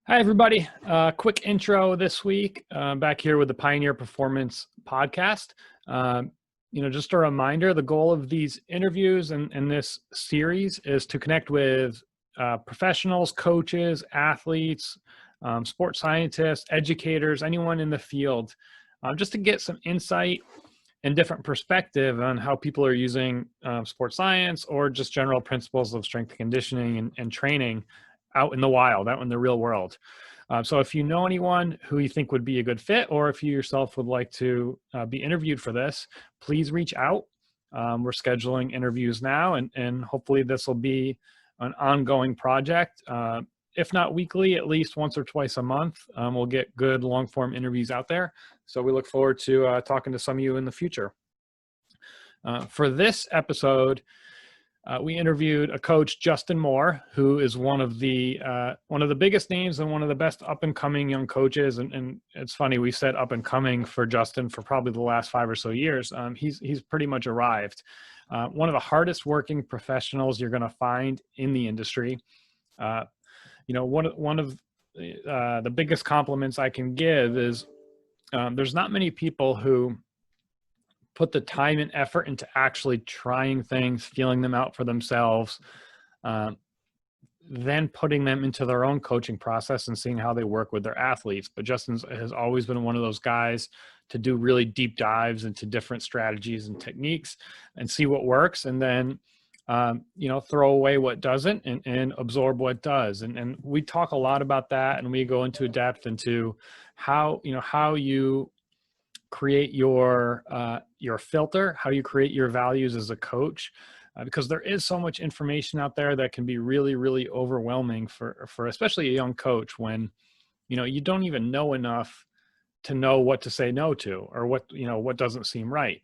Hi, everybody. Quick intro this week. Back here with the Pioneer Performance Podcast. Just a reminder, the goal of these interviews and this series is to connect with professionals, coaches, athletes, sports scientists, educators, anyone in the field, just to get some insight and different perspective on how people are using sports science or just general principles of strength and conditioning and training out in the wild, out in the real world. So if you know anyone who you think would be a good fit, or if you yourself would like to be interviewed for this, please reach out. We're scheduling interviews now, and hopefully this will be an ongoing project. If not weekly, at least once or twice a month. We'll get good long form interviews out there. So we look forward to talking to some of you in the future. For this episode, we interviewed a coach, Justin Moore, who is one of the biggest names and one of the best up and coming young coaches. And it's funny, we said up and coming for Justin for probably the last 5 or so years. He's pretty much arrived. One of the hardest working professionals you're going to find in the industry. One of the biggest compliments I can give is there's not many people who put the time and effort into actually trying things, feeling them out for themselves, then putting them into their own coaching process and seeing how they work with their athletes. But Justin has always been one of those guys to do really deep dives into different strategies and techniques and see what works, and then throw away what doesn't and absorb what does. And we talk a lot about that, and we go into depth into how you create your filter, how you create your values as a coach, because there is so much information out there that can be really, really overwhelming for especially a young coach when, you don't even know enough to know what to say no to, or what doesn't seem right.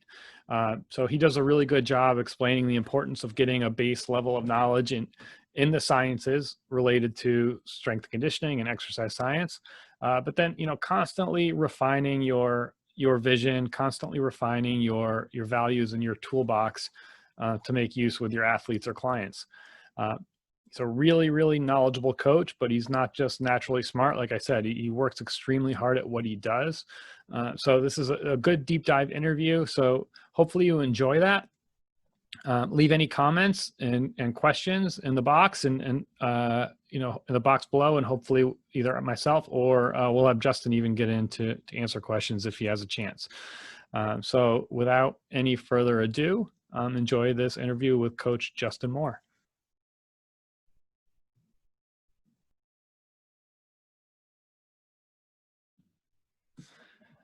So he does a really good job explaining the importance of getting a base level of knowledge in the sciences related to strength and conditioning and exercise science, but then constantly refining your vision, constantly refining your values and your toolbox to make use with your athletes or clients. He's a really, really knowledgeable coach, but he's not just naturally smart. Like I said, he works extremely hard at what he does. So this is a good deep dive interview. So hopefully you enjoy that. Leave any comments and questions in the box and in the box below, and hopefully either myself or we'll have Justin even get in to answer questions if he has a chance. So without any further ado, enjoy this interview with Coach Justin Moore.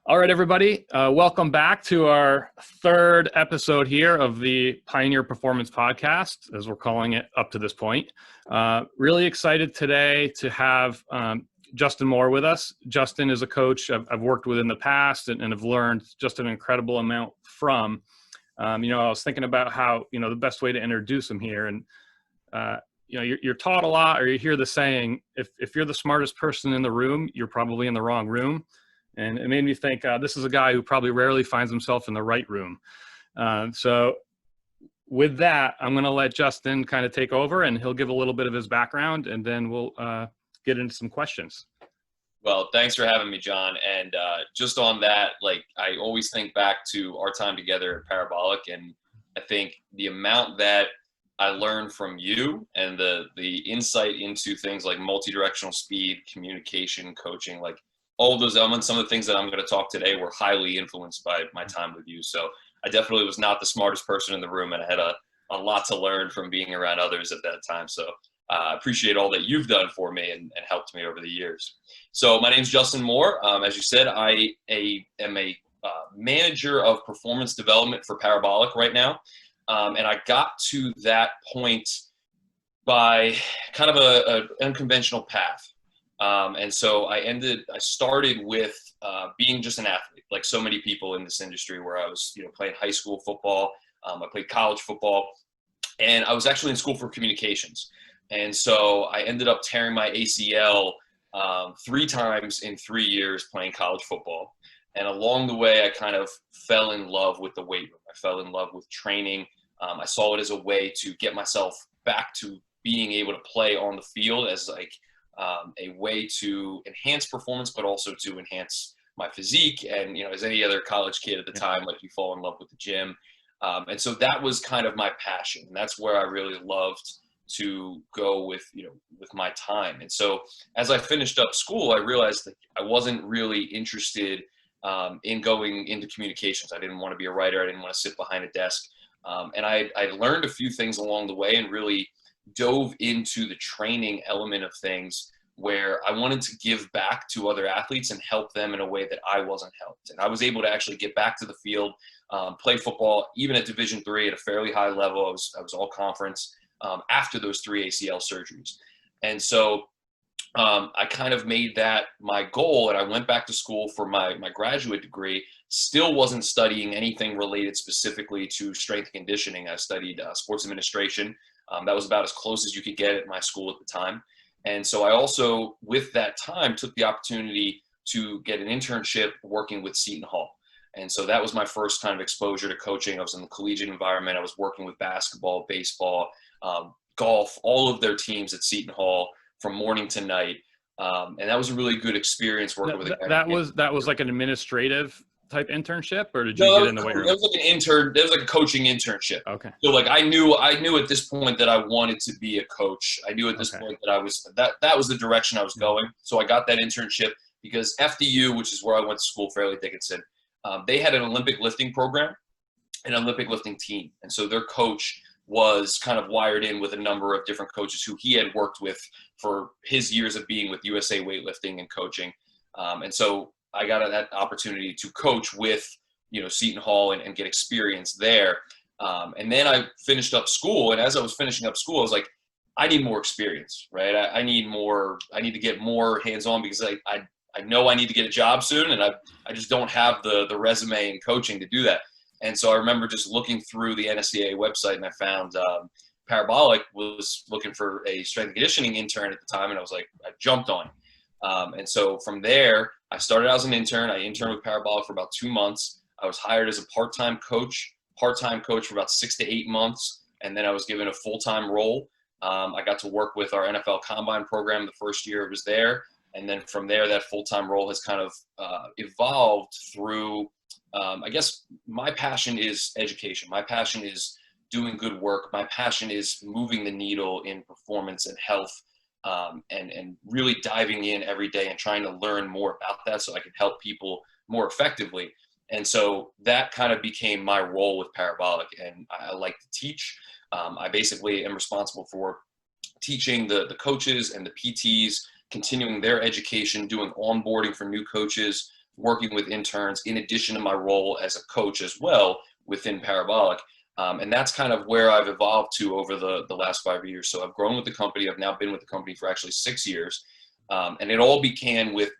All right, everybody, welcome back to our third episode here of the Pioneer Performance Podcast, as we're calling it up to this point. Really excited today to have Justin Moore with us. Justin is a coach I've worked with in the past and have learned just an incredible amount from. I was thinking about how, the best way to introduce him here. And, you're taught a lot, or you hear the saying, if you're the smartest person in the room, you're probably in the wrong room. And it made me think, this is a guy who probably rarely finds himself in the right room. So with that, I'm going to let Justin kind of take over, and he'll give a little bit of his background, and then we'll get into some questions. Well, thanks for having me, John. And just on that, I always think back to our time together at Parabolic, and I think the amount that I learned from you and the insight into things like multi-directional speed, communication, coaching, all of those elements, some of the things that I'm going to talk today were highly influenced by my time with you. So I definitely was not the smartest person in the room, and I had a lot to learn from being around others at that time. So I appreciate all that you've done for me and helped me over the years. So my name's Justin Moore. As you said, I am a manager of performance development for Parabolic right now. And I got to that point by kind of an unconventional path. And so I started with being just an athlete, like so many people in this industry, where I was, playing high school football. I played college football, and I was actually in school for communications. And so I ended up tearing my ACL 3 times in 3 years playing college football. And along the way, I kind of fell in love with the weight room. I fell in love with training. I saw it as a way to get myself back to being able to play on the field as a way to enhance performance, but also to enhance my physique. And, as any other college kid at the time, like, you fall in love with the gym. And so that was kind of my passion. And that's where I really loved to go with, with my time. And so as I finished up school, I realized that I wasn't really interested in going into communications. I didn't want to be a writer. I didn't want to sit behind a desk. And I learned a few things along the way and really dove into the training element of things, where I wanted to give back to other athletes and help them in a way that I wasn't helped. And I was able to actually get back to the field, play football, even at Division III at a fairly high level. I was all conference after those 3 ACL surgeries. And so I kind of made that my goal, and I went back to school for my graduate degree. Still wasn't studying anything related specifically to strength and conditioning. I studied sports administration. That was about as close as you could get at my school at the time. And so I also, with that time, took the opportunity to get an internship working with Seton Hall. And so that was my first kind of exposure to coaching. I was in the collegiate environment. I was working with basketball, baseball, golf, all of their teams at Seton Hall from morning to night. And that was a really good experience working with a guy. That was like an administrative type internship, or did you get in the weight room? That was like an intern. That was like a coaching internship. Okay. So like I knew at this point that I wanted to be a coach. I knew at this point that that was the direction I was going. So I got that internship because FDU, which is where I went to school, Fairleigh Dickinson, they had an Olympic lifting program, an Olympic lifting team, and so their coach was kind of wired in with a number of different coaches who he had worked with for his years of being with USA Weightlifting and coaching. And so I got that opportunity to coach with, Seton Hall and get experience there. And then I finished up school. And as I was finishing up school, I was like, I need more experience, right? I need to get more hands-on, because I know I need to get a job soon. And I just don't have the resume and coaching to do that. And so I remember just looking through the NSCAA website, and I found Parabolic was looking for a strength and conditioning intern at the time. And I was like, I jumped on it. And so from there, I started out as an intern. I interned with Parabolic for about 2 months. I was hired as a part-time coach for about 6 to 8 months. And then I was given a full-time role. I got to work with our NFL Combine program the first year it was there. And then from there, that full-time role has kind of evolved through, I guess my passion is education. My passion is doing good work. My passion is moving the needle in performance and health, and really diving in every day and trying to learn more about that so I can help people more effectively. And so that kind of became my role with Parabolic, and I like to teach. I basically am responsible for teaching the coaches and the PTs, continuing their education, doing onboarding for new coaches, working with interns, in addition to my role as a coach as well within Parabolic. And that's kind of where I've evolved to over the last 5 years. So I've grown with the company. I've now been with the company for actually 6 years. And it all began with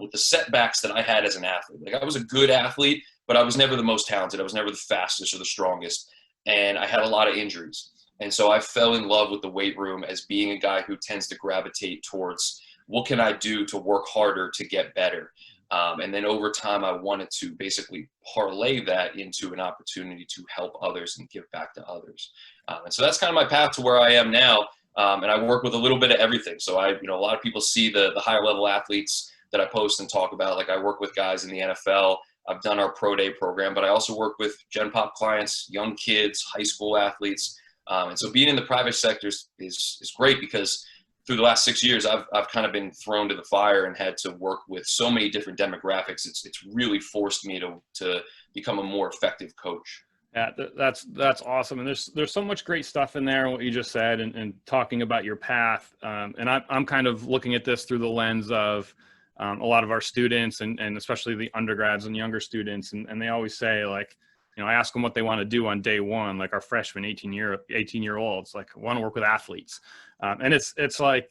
with the setbacks that I had as an athlete. Like, I was a good athlete, but I was never the most talented. I was never the fastest or the strongest. And I had a lot of injuries. And so I fell in love with the weight room as being a guy who tends to gravitate towards, what can I do to work harder to get better? And then over time, I wanted to basically parlay that into an opportunity to help others and give back to others. And so that's kind of my path to where I am now. And I work with a little bit of everything. So a lot of people see the higher level athletes that I post and talk about. Like, I work with guys in the NFL. I've done our Pro Day program, but I also work with Gen Pop clients, young kids, high school athletes. And so being in the private sector is great, because through the last 6 years, I've kind of been thrown to the fire and had to work with so many different demographics. It's really forced me to become a more effective coach. Yeah, that's awesome. And there's so much great stuff in there, what you just said, and talking about your path. And I'm kind of looking at this through the lens of a lot of our students, and especially the undergrads and younger students. And they always say, like, I ask them what they want to do on day one, like our freshmen, 18-year-olds, like, want to work with athletes. And it's like,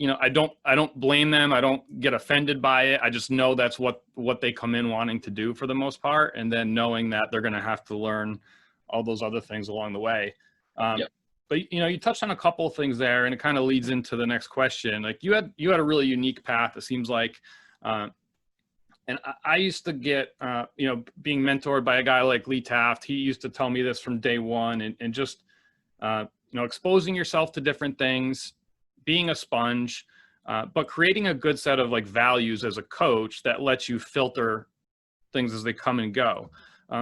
I don't blame them. I don't get offended by it. I just know that's what they come in wanting to do for the most part. And then knowing that they're going to have to learn all those other things along the way. Yep. But, you touched on a couple of things there, and it kind of leads into the next question. Like, you had a really unique path, it seems like. And I used to get, being mentored by a guy like Lee Taft. He used to tell me this from day one, and just, exposing yourself to different things, being a sponge, but creating a good set of like values as a coach that lets you filter things as they come and go.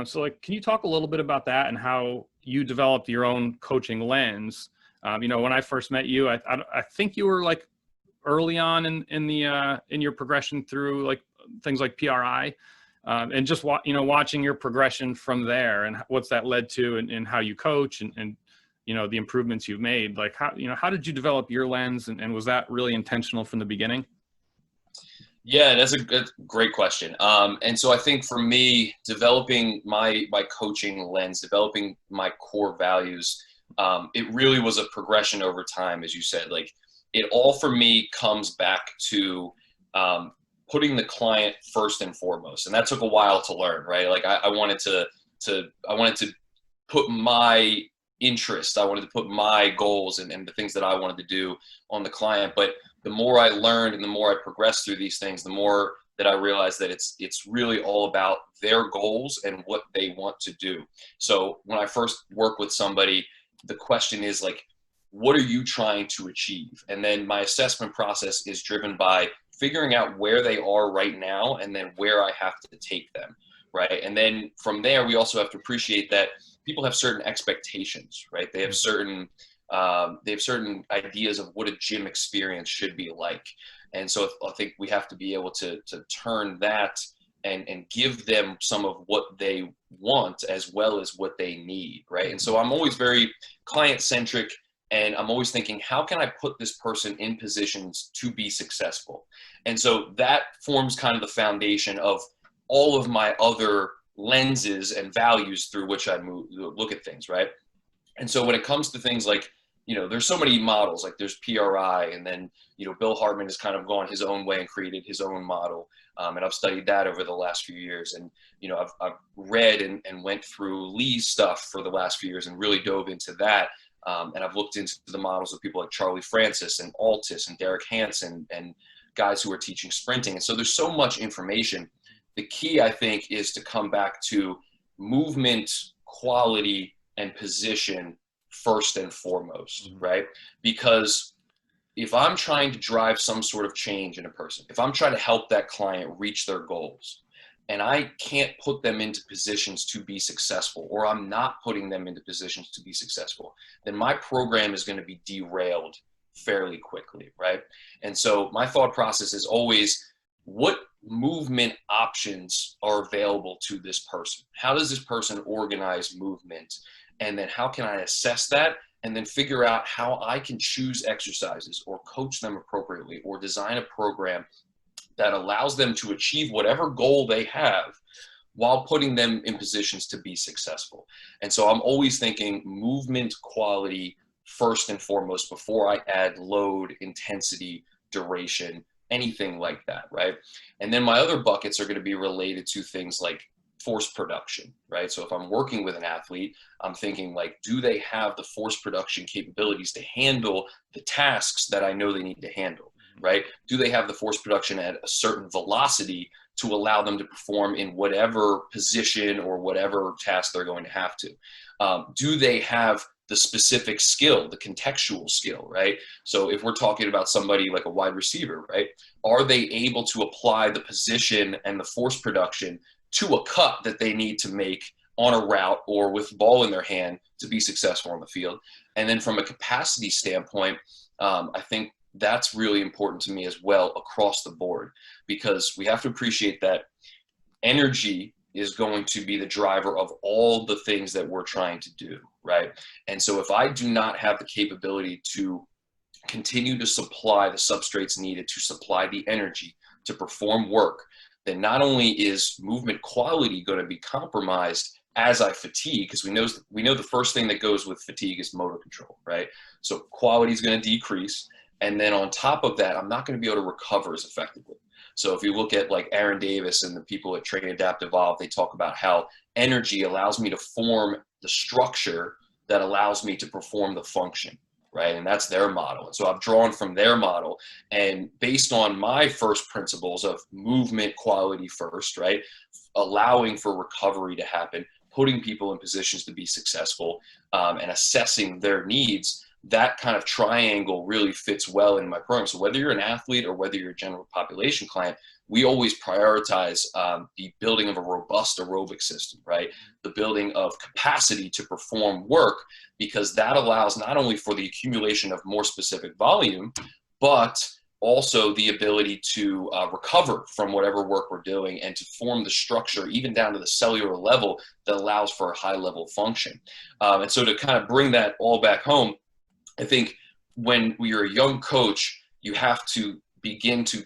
So like, can you talk a little bit about that and how you developed your own coaching lens? You know, when I first met you, I think you were like early on in your progression through like things like PRI, and just watching your progression from there and what's that led to, and how you coach, and you know, the improvements you've made. Like, how did you develop your lens, and was that really intentional from the beginning? Yeah, that's a great question. And so I think for me, developing my coaching lens, developing my core values, it really was a progression over time, as you said. Like, it all for me comes back to putting the client first and foremost, and that took a while to learn, right? Like, I wanted to put my interest, I wanted to put my goals and the things that I wanted to do on the client, but the more I learned and the more I progressed through these things, the more that I realized that it's really all about their goals and what they want to do. So when I first work with somebody, the question is like, what are you trying to achieve? And then my assessment process is driven by figuring out where they are right now and then where I have to take them, right? And then from there, we also have to appreciate that people have certain expectations, right? They have certain ideas of what a gym experience should be like. And so I think we have to be able to turn that and give them some of what they want as well as what they need, right? And so I'm always very client-centric, and I'm always thinking, how can I put this person in positions to be successful? And so that forms kind of the foundation of all of my other lenses and values through which I look at things, right? And so when it comes to things like, you know, there's so many models, like there's PRI, and then, you know, Bill Hartman has kind of gone his own way and created his own model. And I've studied that over the last few years. And, you know, I've read and went through Lee's stuff for the last few years and really dove into that. And I've looked into the models of people like Charlie Francis and Altus and Derek Hansen and guys who are teaching sprinting. And so there's so much information. The key, I think, is to come back to movement, quality, and position first and foremost, right? Because if I'm trying to drive some sort of change in a person, if I'm trying to help that client reach their goals, and I can't put them into positions to be successful, or I'm not putting them into positions to be successful, then my program is going to be derailed fairly quickly, right? And so my thought process is always, what movement options are available to this person? How does this person organize movement? And then how can I assess that and then figure out how I can choose exercises or coach them appropriately or design a program that allows them to achieve whatever goal they have while putting them in positions to be successful. And so I'm always thinking movement quality first and foremost before I add load, intensity, duration, anything like that, right? And then my other buckets are going to be related to things like force production, right? So if I'm working with an athlete, I'm thinking like, do they have the force production capabilities to handle the tasks that I know they need to handle, right? Do they have the force production at a certain velocity to allow them to perform in whatever position or whatever task they're going to have to? Do they have the specific skill, the contextual skill, right? So if we're talking about somebody like a wide receiver, right? Are they able to apply the position and the force production to a cut that they need to make on a route or with the ball in their hand to be successful on the field? And then from a capacity standpoint, I think that's really important to me as well across the board, because we have to appreciate that energy is going to be the driver of all the things that we're trying to do, right? And so if I do not have the capability to continue to supply the substrates needed to supply the energy to perform work, then not only is movement quality going to be compromised as I fatigue, because we know the first thing that goes with fatigue is motor control, right? So quality is going to decrease. And then on top of that, I'm not going to be able to recover as effectively. So if you look at like Aaron Davis and the people at Train Adapt Evolve, they talk about how energy allows me to form the structure that allows me to perform the function, right? And that's their model. And so I've drawn from their model, and based on my first principles of movement quality first, right? Allowing for recovery to happen, putting people in positions to be successful, and assessing their needs, that kind of triangle really fits well in my program. So whether you're an athlete or whether you're a general population client, we always prioritize the building of a robust aerobic system, right? The building of capacity to perform work, because that allows not only for the accumulation of more specific volume, but also the ability to recover from whatever work we're doing and to form the structure, even down to the cellular level, that allows for a high level function. And so to kind of bring that all back home, I think when you're a young coach, you have to begin to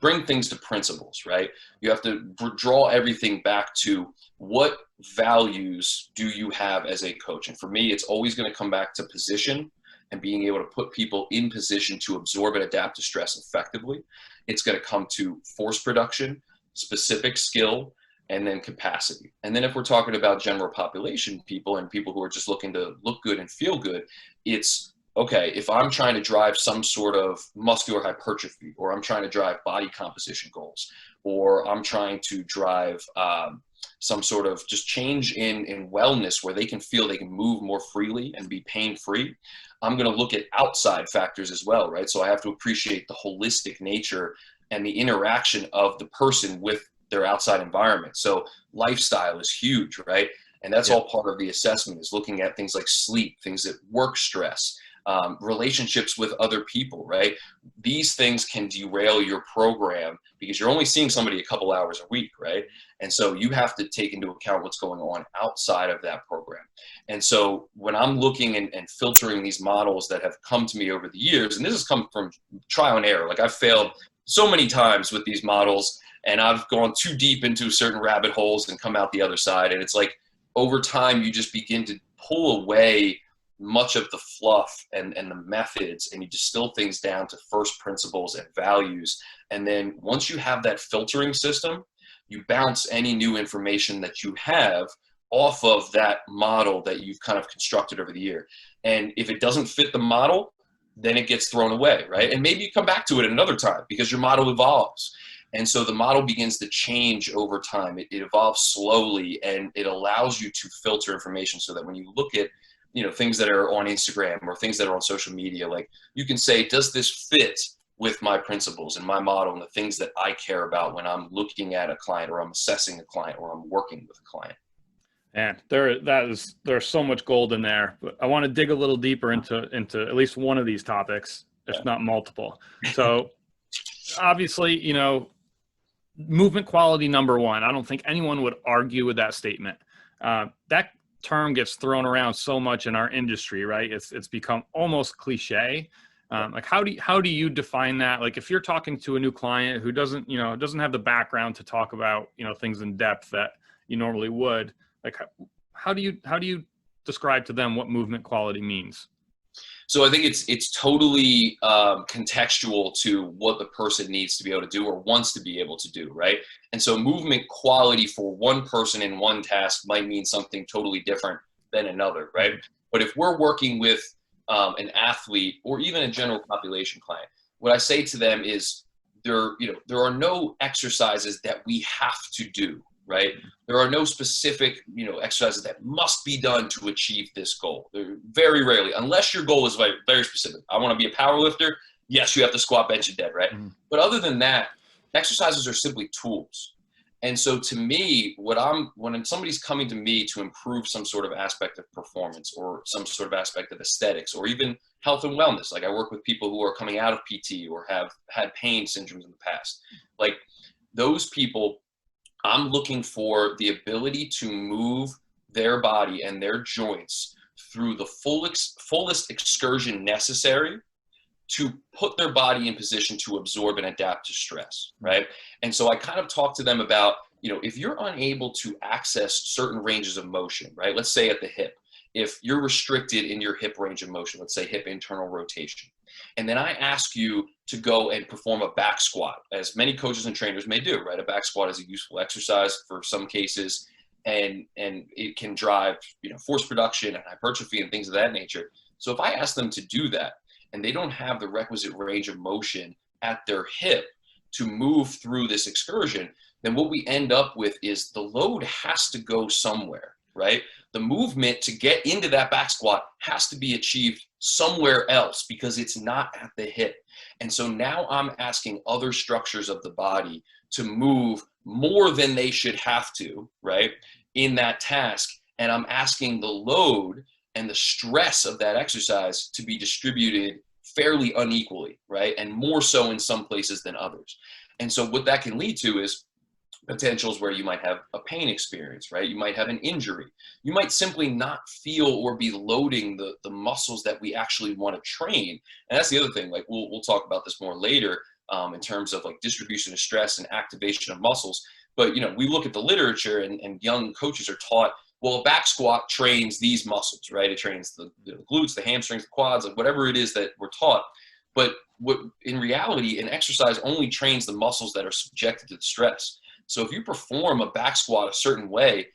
bring things to principles, right? You have to draw everything back to what values do you have as a coach? And for me, it's always going to come back to position and being able to put people in position to absorb and adapt to stress effectively. It's going to come to force production, specific skill, and then capacity. And then if we're talking about general population people and people who are just looking to look good and feel good, it's okay, if I'm trying to drive some sort of muscular hypertrophy, or I'm trying to drive body composition goals, or I'm trying to drive some sort of just change in wellness where they can feel they can move more freely and be pain-free, I'm going to look at outside factors as well, right? So I have to appreciate the holistic nature and the interaction of the person with their outside environment. So lifestyle is huge, right? And that's all part of the assessment, is looking at things like sleep, things that work stress, relationships with other people, right? These things can derail your program because you're only seeing somebody a couple hours a week, right? And so you have to take into account what's going on outside of that program. And so when I'm looking and filtering these models that have come to me over the years, and this has come from trial and error, like I've failed so many times with these models, and I've gone too deep into certain rabbit holes and come out the other side. And it's like over time, you just begin to pull away much of the fluff and the methods, and you distill things down to first principles and values. And then once you have that filtering system, you bounce any new information that you have off of that model that you've kind of constructed over the year. And if it doesn't fit the model, then it gets thrown away, right? And maybe you come back to it another time because your model evolves. And so the model begins to change over time. It evolves slowly, and it allows you to filter information so that when you look at, you know, things that are on Instagram or things that are on social media, like you can say, does this fit with my principles and my model and the things that I care about when I'm looking at a client, or I'm assessing a client, or I'm working with a client? And there's so much gold in there, but I want to dig a little deeper into at least one of these topics, if not multiple. So obviously, you know, movement quality number one, I don't think anyone would argue with that statement. That term gets thrown around so much in our industry, right? It's become almost cliche. Like how do you define that? Like if you're talking to a new client who doesn't have the background to talk about, you know, things in depth that you normally would, like how do you describe to them what movement quality means? So I think it's totally contextual to what the person needs to be able to do or wants to be able to do, right? And so movement quality for one person in one task might mean something totally different than another, right? But if we're working with an athlete or even a general population client, what I say to them is there are no exercises that we have to do, right? There are no specific, exercises that must be done to achieve this goal. Very rarely, unless your goal is very, very specific. I want to be a power lifter. Yes, you have to squat, bench, and dead, right? Mm-hmm. But other than that, exercises are simply tools. And so to me, when somebody's coming to me to improve some sort of aspect of performance or some sort of aspect of aesthetics or even health and wellness, like I work with people who are coming out of PT or have had pain syndromes in the past, like those people, I'm looking for the ability to move their body and their joints through the fullest excursion necessary to put their body in position to absorb and adapt to stress, right? And so I kind of talk to them about, if you're unable to access certain ranges of motion, right? Let's say at the hip, if you're restricted in your hip range of motion, let's say hip internal rotation, and then I ask you to go and perform a back squat, as many coaches and trainers may do, right? A back squat is a useful exercise for some cases, and it can drive, force production and hypertrophy and things of that nature. So if I ask them to do that and they don't have the requisite range of motion at their hip to move through this excursion, then what we end up with is the load has to go somewhere. right? The movement to get into that back squat has to be achieved somewhere else because it's not at the hip. And so now I'm asking other structures of the body to move more than they should have to, right, in that task. And I'm asking the load and the stress of that exercise to be distributed fairly unequally, right? And more so in some places than others. And so what that can lead to is potentials where you might have a pain experience, right? You might have an injury. You might simply not feel or be loading the muscles that we actually want to train. And that's the other thing, like we'll talk about this more later in terms of like distribution of stress and activation of muscles. But, you know, we look at the literature and young coaches are taught, well, a back squat trains these muscles, right? It trains the glutes, the hamstrings, the quads, like whatever it is that we're taught. But what in reality, an exercise only trains the muscles that are subjected to the stress. So if you perform a back squat a certain way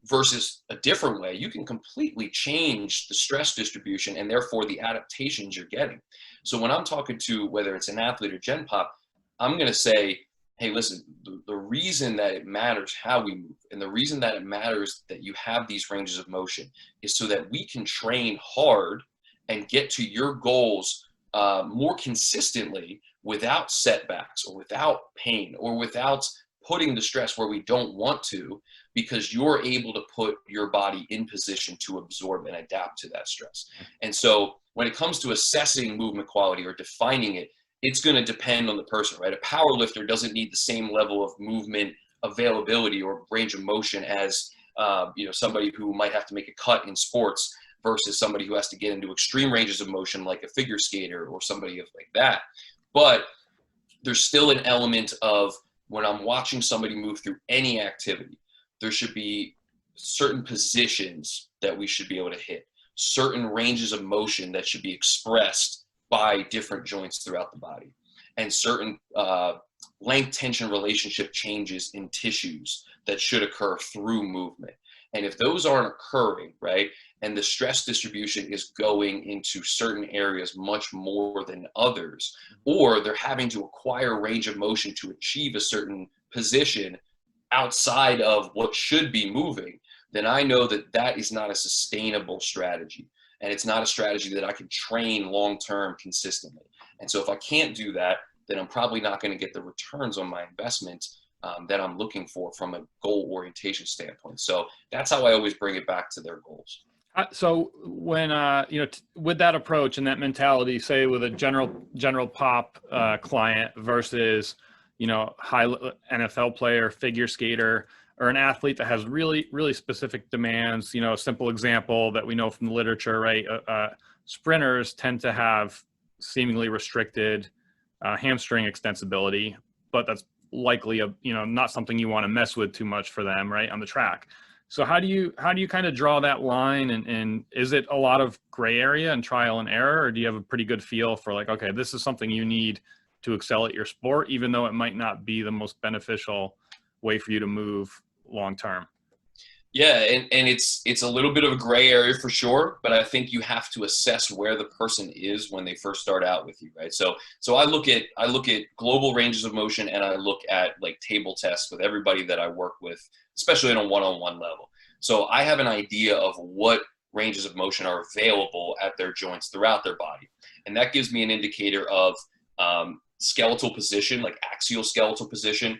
versus a different way, you can completely change the stress distribution and therefore the adaptations you're getting. So when I'm talking to whether it's an athlete or Gen Pop, I'm going to say, hey, listen, the reason that it matters how we move and the reason that it matters that you have these ranges of motion is so that we can train hard and get to your goals more consistently without setbacks or without pain or without putting the stress where we don't want to, because you're able to put your body in position to absorb and adapt to that stress. And so when it comes to assessing movement quality or defining it, it's going to depend on the person, right? A power lifter doesn't need the same level of movement availability or range of motion as somebody who might have to make a cut in sports versus somebody who has to get into extreme ranges of motion like a figure skater or somebody like that. But there's still an element of when I'm watching somebody move through any activity, there should be certain positions that we should be able to hit, certain ranges of motion that should be expressed by different joints throughout the body, and certain length tension relationship changes in tissues that should occur through movement. And if those aren't occurring, right, and the stress distribution is going into certain areas much more than others, or they're having to acquire range of motion to achieve a certain position outside of what should be moving, then I know that that is not a sustainable strategy. And it's not a strategy that I can train long-term consistently. And so if I can't do that, then I'm probably not going to get the returns on my investment that I'm looking for from a goal orientation standpoint. So that's how I always bring it back to their goals. So when, with that approach and that mentality, say with a general pop client versus, high NFL player, figure skater, or an athlete that has really, really specific demands, a simple example that we know from the literature, right? Sprinters tend to have seemingly restricted hamstring extensibility, but that's likely not something you want to mess with too much for them, right, on the track. So how do you kind of draw that line, and is it a lot of gray area and trial and error, or do you have a pretty good feel for like, okay, this is something you need to excel at your sport, even though it might not be the most beneficial way for you to move long term? Yeah, and it's a little bit of a gray area for sure, but I think you have to assess where the person is when they first start out with you, right? So I look at global ranges of motion, and I look at like table tests with everybody that I work with, especially on a one-on-one level. So I have an idea of what ranges of motion are available at their joints throughout their body, and that gives me an indicator of skeletal position, like axial skeletal position.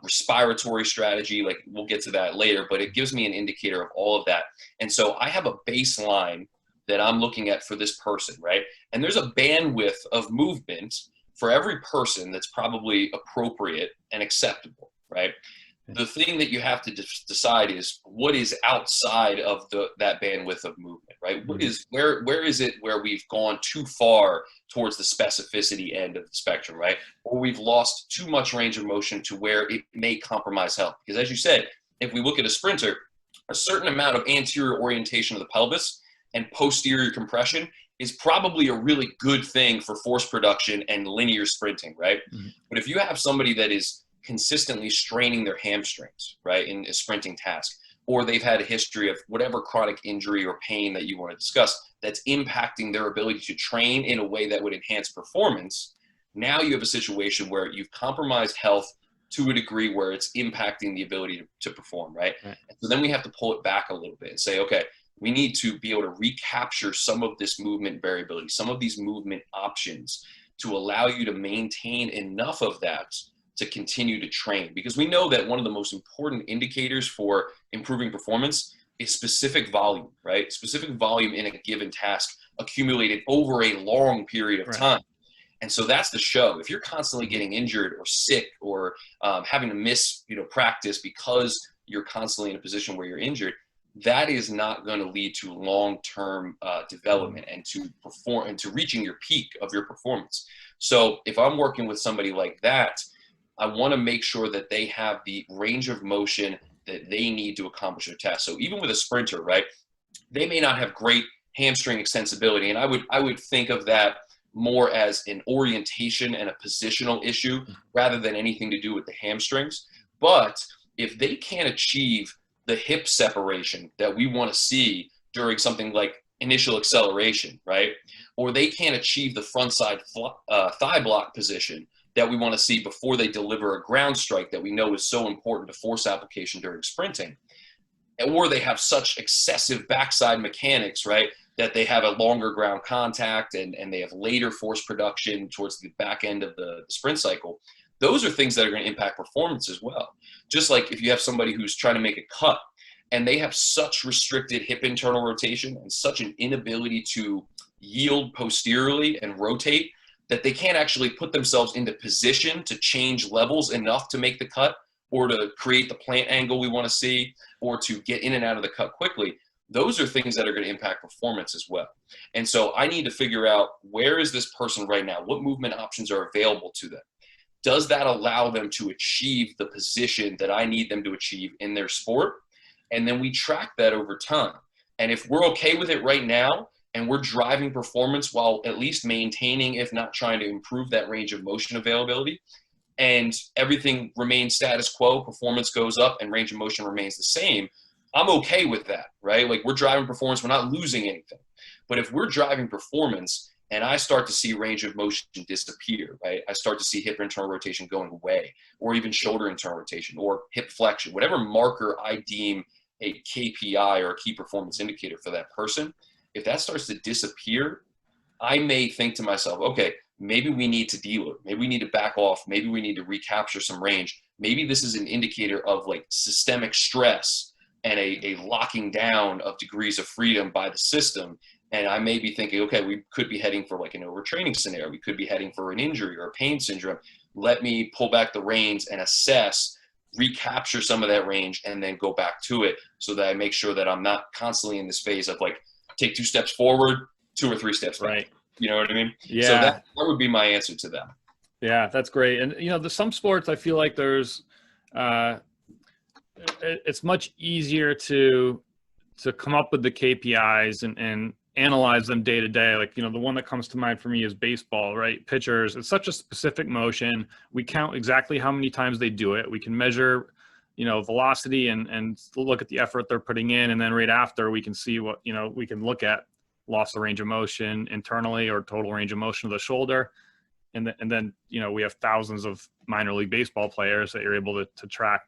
Respiratory strategy, like we'll get to that later, but it gives me an indicator of all of that. And so I have a baseline that I'm looking at for this person, right? And there's a bandwidth of movement for every person that's probably appropriate and acceptable, right? The thing that you have to decide is what is outside of that bandwidth of movement, right? What is where is it where we've gone too far towards the specificity end of the spectrum, right? Or we've lost too much range of motion to where it may compromise health. Because as you said, if we look at a sprinter, a certain amount of anterior orientation of the pelvis and posterior compression is probably a really good thing for force production and linear sprinting, right? Mm-hmm. But if you have somebody that is consistently straining their hamstrings, right, in a sprinting task, or they've had a history of whatever chronic injury or pain that you want to discuss that's impacting their ability to train in a way that would enhance performance, now you have a situation where you've compromised health to a degree where it's impacting the ability to perform, right? Right. And so then we have to pull it back a little bit and say, okay, we need to be able to recapture some of this movement variability, some of these movement options to allow you to maintain enough of that to continue to train. Because we know that one of the most important indicators for improving performance is specific volume, right? Specific volume in a given task accumulated over a long period of time. And so that's the show. If you're constantly getting injured or sick or having to miss, practice because you're constantly in a position where you're injured, that is not going to lead to long-term development and to perform and to reaching your peak of your performance. So if I'm working with somebody like that, I want to make sure that they have the range of motion that they need to accomplish their task. So even with a sprinter, right, they may not have great hamstring extensibility, and I would think of that more as an orientation and a positional issue rather than anything to do with the hamstrings. But if they can't achieve the hip separation that we want to see during something like initial acceleration, right? Or they can't achieve the front side thigh block position that we want to see before they deliver a ground strike that we know is so important to force application during sprinting. Or they have such excessive backside mechanics, right, that they have a longer ground contact and they have later force production towards the back end of the sprint cycle. Those are things that are going to impact performance as well. Just like if you have somebody who's trying to make a cut and they have such restricted hip internal rotation and such an inability to yield posteriorly and rotate that they can't actually put themselves into position to change levels enough to make the cut or to create the plant angle we want to see or to get in and out of the cut quickly. Those are things that are going to impact performance as well. And so I need to figure out, where is this person right now? What movement options are available to them? Does that allow them to achieve the position that I need them to achieve in their sport? And then we track that over time. And if we're okay with it right now, and we're driving performance while at least maintaining, if not trying to improve, that range of motion availability, and everything remains status quo, performance goes up and range of motion remains the same, I'm okay with that, right? Like, we're driving performance, we're not losing anything. But if we're driving performance and I start to see range of motion disappear, right? I start to see hip internal rotation going away, or even shoulder internal rotation, or hip flexion, whatever marker I deem a KPI or a key performance indicator for that person, if that starts to disappear, I may think to myself, okay, maybe we need to deload, maybe we need to back off, maybe we need to recapture some range. Maybe this is an indicator of like systemic stress and a locking down of degrees of freedom by the system. And I may be thinking, okay, we could be heading for like an overtraining scenario. We could be heading for an injury or a pain syndrome. Let me pull back the reins and assess, recapture some of that range, and then go back to it so that I make sure that I'm not constantly in this phase of like, take 2 steps forward, 2 or 3 steps back. Right. You know what I mean? Yeah. So that would be my answer to that. Yeah, that's great. And, there's some sports I feel like there's, it's much easier to come up with the KPIs and analyze them day to day. Like, the one that comes to mind for me is baseball, right? Pitchers, it's such a specific motion. We count exactly how many times they do it. We can measure, velocity and look at the effort they're putting in. And then right after, we can see what, we can look at loss of range of motion internally or total range of motion of the shoulder. And then, we have thousands of minor league baseball players that you're able to track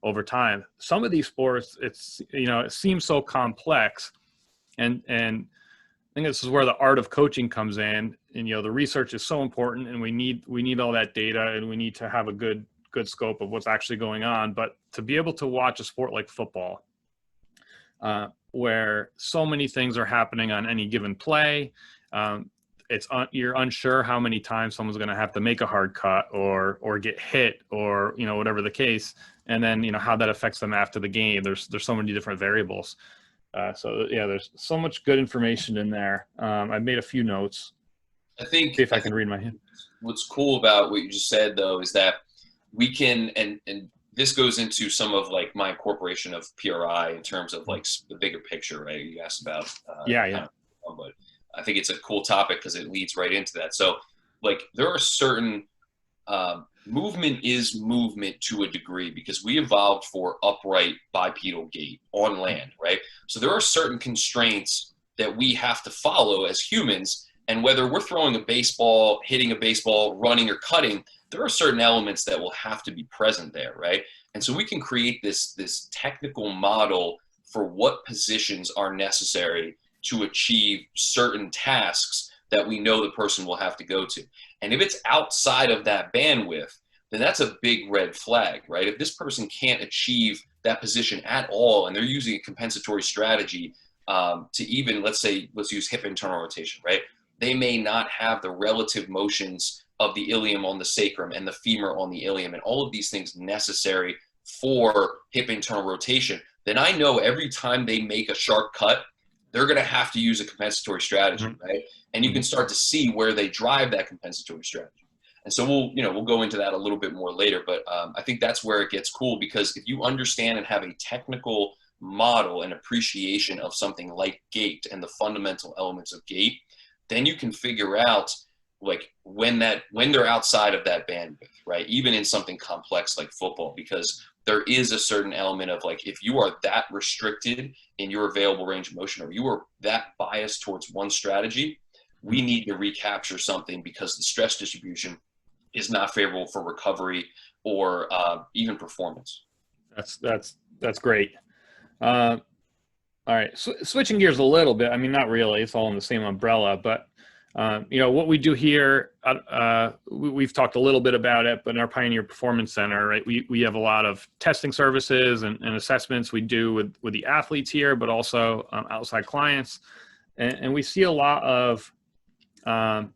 over time. Some of these sports, it's, it seems so complex, and I think this is where the art of coaching comes in. And, the research is so important, and we need all that data, and we need to have a good scope of what's actually going on. But to be able to watch a sport like football, where so many things are happening on any given play, you're unsure how many times someone's going to have to make a hard cut or get hit or, whatever the case. And then, how that affects them after the game. There's so many different variables. So yeah, there's so much good information in there. I made a few notes. I think, see if I can read my hand. What's cool about what you just said, though, is that we can, and this goes into some of like my incorporation of PRI in terms of like the bigger picture, right? You asked about, Yeah. But I think it's a cool topic because it leads right into that. So like, there are certain, movement is movement to a degree because we evolved for upright bipedal gait on land, right? So there are certain constraints that we have to follow as humans And whether we're throwing a baseball, hitting a baseball, running or cutting, there are certain elements that will have to be present there, right? And so we can create this technical model for what positions are necessary to achieve certain tasks that we know the person will have to go to. And if it's outside of that bandwidth, then that's a big red flag, right? If this person can't achieve that position at all, and they're using a compensatory strategy to even, let's use hip internal rotation, right? They may not have the relative motions of the ilium on the sacrum and the femur on the ilium and all of these things necessary for hip internal rotation. Then I know every time they make a sharp cut, they're going to have to use a compensatory strategy, right? And you can start to see where they drive that compensatory strategy. And so we'll go into that a little bit more later, but I think that's where it gets cool, because if you understand and have a technical model and appreciation of something like gait and the fundamental elements of gait, then you can figure out like when they're outside of that bandwidth, right? Even in something complex like football, because there is a certain element of like, if you are that restricted in your available range of motion, or you are that biased towards one strategy, we need to recapture something because the stress distribution is not favorable for recovery or even performance. That's great. All right, switching gears a little bit. I mean, not really. It's all in the same umbrella, but what we do here, we've talked a little bit about it, but in our Pioneer Performance Center, right, we have a lot of testing services and assessments we do with the athletes here, but also outside clients. And we see a lot of, I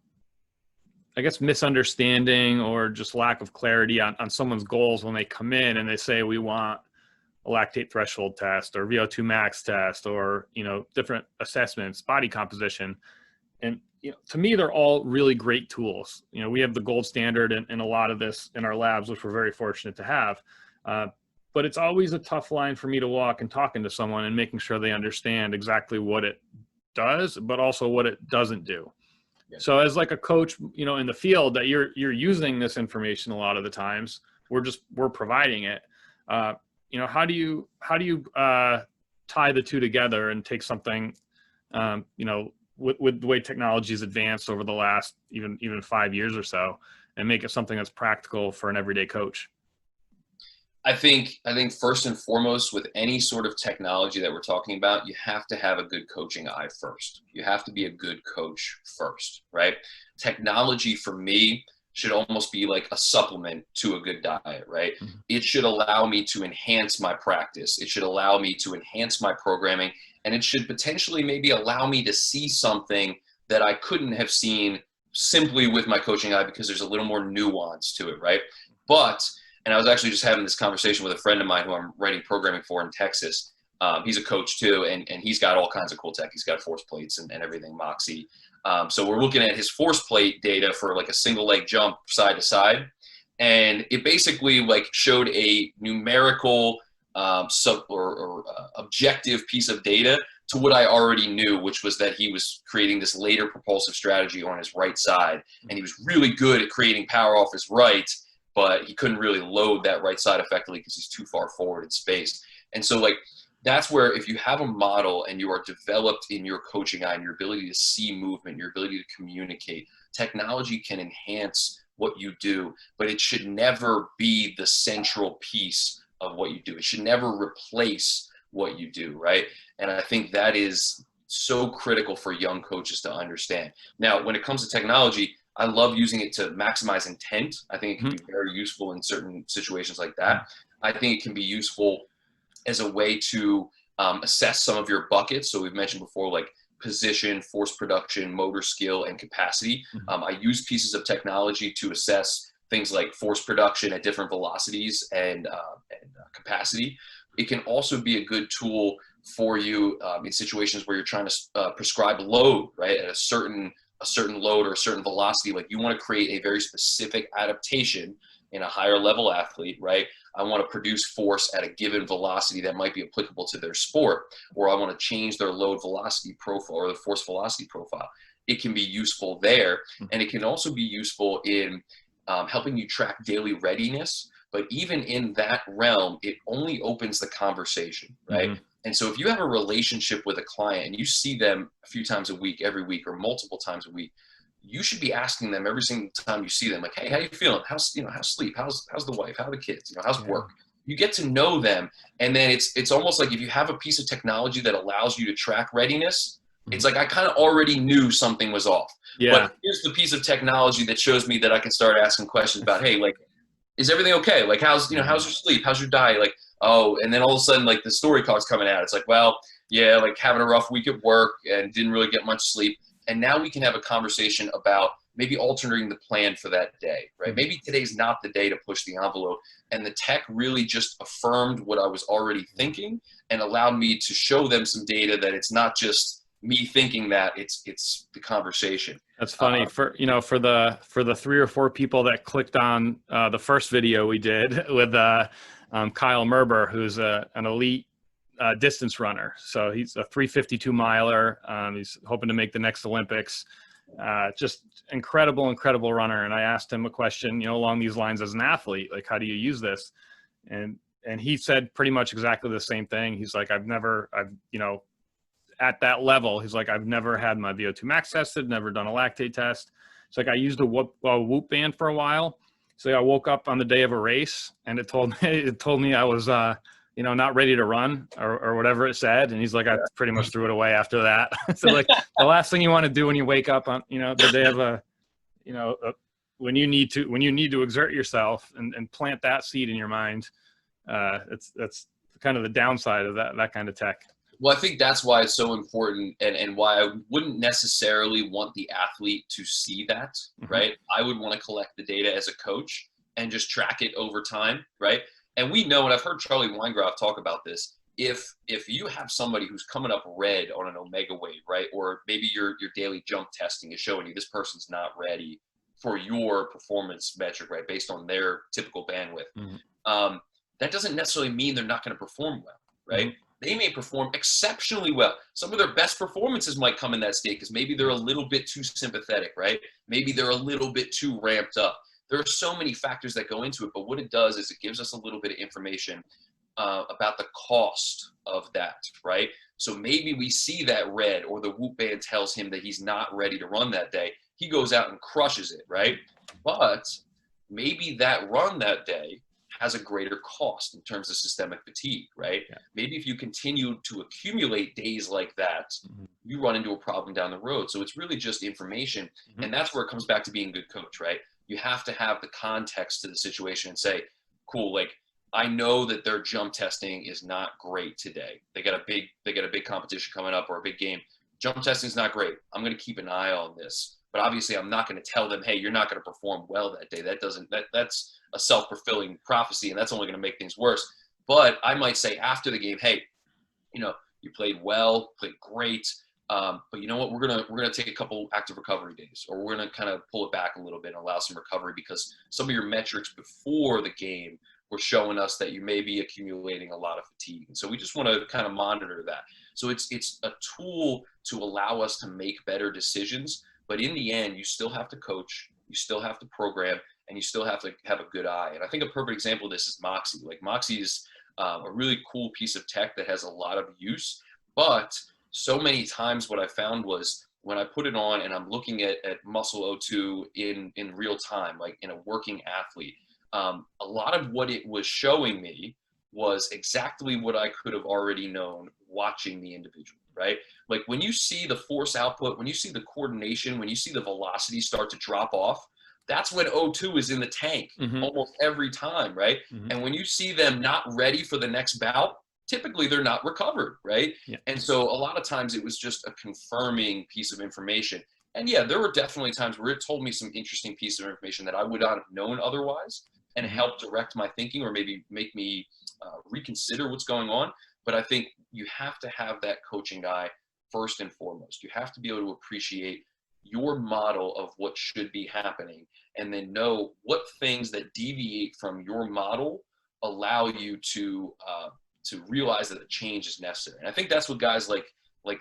guess, misunderstanding or just lack of clarity on someone's goals when they come in and they say, we want a lactate threshold test or VO2 max test or, different assessments, body composition. And, to me, they're all really great tools. We have the gold standard in a lot of this in our labs, which we're very fortunate to have. But it's always a tough line for me to walk and talking to someone and making sure they understand exactly what it does, but also what it doesn't do. Yeah. So as like a coach, in the field that you're using this information a lot of the times, we're providing it. How do you tie the two together and take something, with the way technology has advanced over the last even 5 years or so, and make it something that's practical for an everyday coach? I think first and foremost, with any sort of technology that we're talking about, you have to have a good coaching eye first. You have to be a good coach first, right? Technology for me should almost be like a supplement to a good diet, right? Mm-hmm. It should allow me to enhance my practice. It should allow me to enhance my programming, and it should potentially maybe allow me to see something that I couldn't have seen simply with my coaching eye, because there's a little more nuance to it, right? And I was actually just having this conversation with a friend of mine who I'm writing programming for in Texas. He's a coach too, and he's got all kinds of cool tech. He's got force plates and everything, Moxie. So we're looking at his force plate data for like a single leg jump side to side. And it basically like showed a numerical objective piece of data to what I already knew, which was that he was creating this later propulsive strategy on his right side. And he was really good at creating power off his right, but he couldn't really load that right side effectively because he's too far forward in space. And so like, that's where if you have a model and you are developed in your coaching eye and your ability to see movement, your ability to communicate, technology can enhance what you do, but it should never be the central piece of what you do. It should never replace what you do, right? And I think that is so critical for young coaches to understand. Now, when it comes to technology, I love using it to maximize intent. I think it can be very useful in certain situations like that. I think it can be useful as a way to assess some of your buckets. So we've mentioned before, like position, force production, motor skill, and capacity. I use pieces of technology to assess things like force production at different velocities and capacity. It can also be a good tool for you in situations where you're trying to prescribe load, right, at a certain load or a certain velocity. Like you want to create a very specific adaptation in a higher level athlete, right? I want to produce force at a given velocity that might be applicable to their sport, or I want to change their load velocity profile or the force velocity profile. It can be useful there. And it can also be useful in helping you track daily readiness. But even in that realm, it only opens the conversation, right? And so if you have a relationship with a client and you see them a few times a week, every week, or multiple times a week, you should be asking them every single time you see them, like, hey, how you feeling? How's sleep? How's the wife? How are the kids? How's work? You get to know them. And then it's almost like if you have a piece of technology that allows you to track readiness, it's like I kind of already knew something was off. Yeah. But here's the piece of technology that shows me that I can start asking questions about, hey, like, is everything okay? Like, how's your sleep? How's your diet? Like, oh, and then all of a sudden, like, the story card's coming out. It's like, well, yeah, like having a rough week at work and didn't really get much sleep. And now we can have a conversation about maybe altering the plan for that day, right? Maybe today's not the day to push the envelope. And the tech really just affirmed what I was already thinking and allowed me to show them some data that it's not just me thinking that, it's the conversation. That's funny. For the 3 or 4 people that clicked on the first video we did with Kyle Merber, who's an elite distance runner. So he's a 352 miler. He's hoping to make the next Olympics. Just incredible runner. And I asked him a question, along these lines as an athlete, like, how do you use this? And he said pretty much exactly the same thing. He's like, at that level, he's like, I've never had my VO2 max tested, never done a lactate test. It's like, I used a Whoop band for a while. So I woke up on the day of a race and it told me I was, not ready to run or whatever it said. And he's like, I pretty much threw it away after that. So like the last thing you want to do when you wake up on, the day of when you need to exert yourself and plant that seed in your mind, that's kind of the downside of that kind of tech. Well, I think that's why it's so important and why I wouldn't necessarily want the athlete to see that, right? I would want to collect the data as a coach and just track it over time, right? And we know, and I've heard Charlie Weingraf talk about this, if you have somebody who's coming up red on an omega weight, right? Or maybe your daily jump testing is showing you this person's not ready for your performance metric, right? Based on their typical bandwidth. That doesn't necessarily mean they're not going to perform well, right? They may perform exceptionally well. Some of their best performances might come in that state because maybe they're a little bit too sympathetic, right? Maybe they're a little bit too ramped up. There are so many factors that go into it, but what it does is it gives us a little bit of information about the cost of that, right? So maybe we see that red or the Whoop band tells him that he's not ready to run that day. He goes out and crushes it, right? But maybe that run that day has a greater cost in terms of systemic fatigue, right? Yeah. Maybe if you continue to accumulate days like that, you run into a problem down the road. So it's really just information. And that's where it comes back to being a good coach, right? You have to have the context to the situation and say, cool, like, I know that their jump testing is not great today. They got a big competition coming up or a big game. Jump testing is not great. I'm going to keep an eye on this. But obviously I'm not going to tell them, hey, you're not going to perform well that day. That's a self-fulfilling prophecy, and that's only going to make things worse. But I might say after the game, hey, you played well, played great. But you know what? We're gonna take a couple active recovery days, or we're gonna kind of pull it back a little bit and allow some recovery because some of your metrics before the game were showing us that you may be accumulating a lot of fatigue. And so we just want to kind of monitor that. So it's a tool to allow us to make better decisions. But in the end, you still have to coach, you still have to program, and you still have to have a good eye. And I think a perfect example of this is Moxie. Like, Moxie is a really cool piece of tech that has a lot of use. But so many times what I found was when I put it on and I'm looking at muscle O2 in real time, like in a working athlete, a lot of what it was showing me was exactly what I could have already known watching the individual, right? Like, when you see the force output, when you see the coordination, when you see the velocity start to drop off, that's when O2 is in the tank almost every time, right? And when you see them not ready for the next bout, typically they're not recovered, right? Yeah. And so a lot of times it was just a confirming piece of information. And yeah, there were definitely times where it told me some interesting piece of information that I would not have known otherwise and help direct my thinking or maybe make me reconsider what's going on. But I think you have to have that coaching eye first and foremost. You have to be able to appreciate your model of what should be happening and then know what things that deviate from your model allow you to realize that a change is necessary. And I think that's what guys like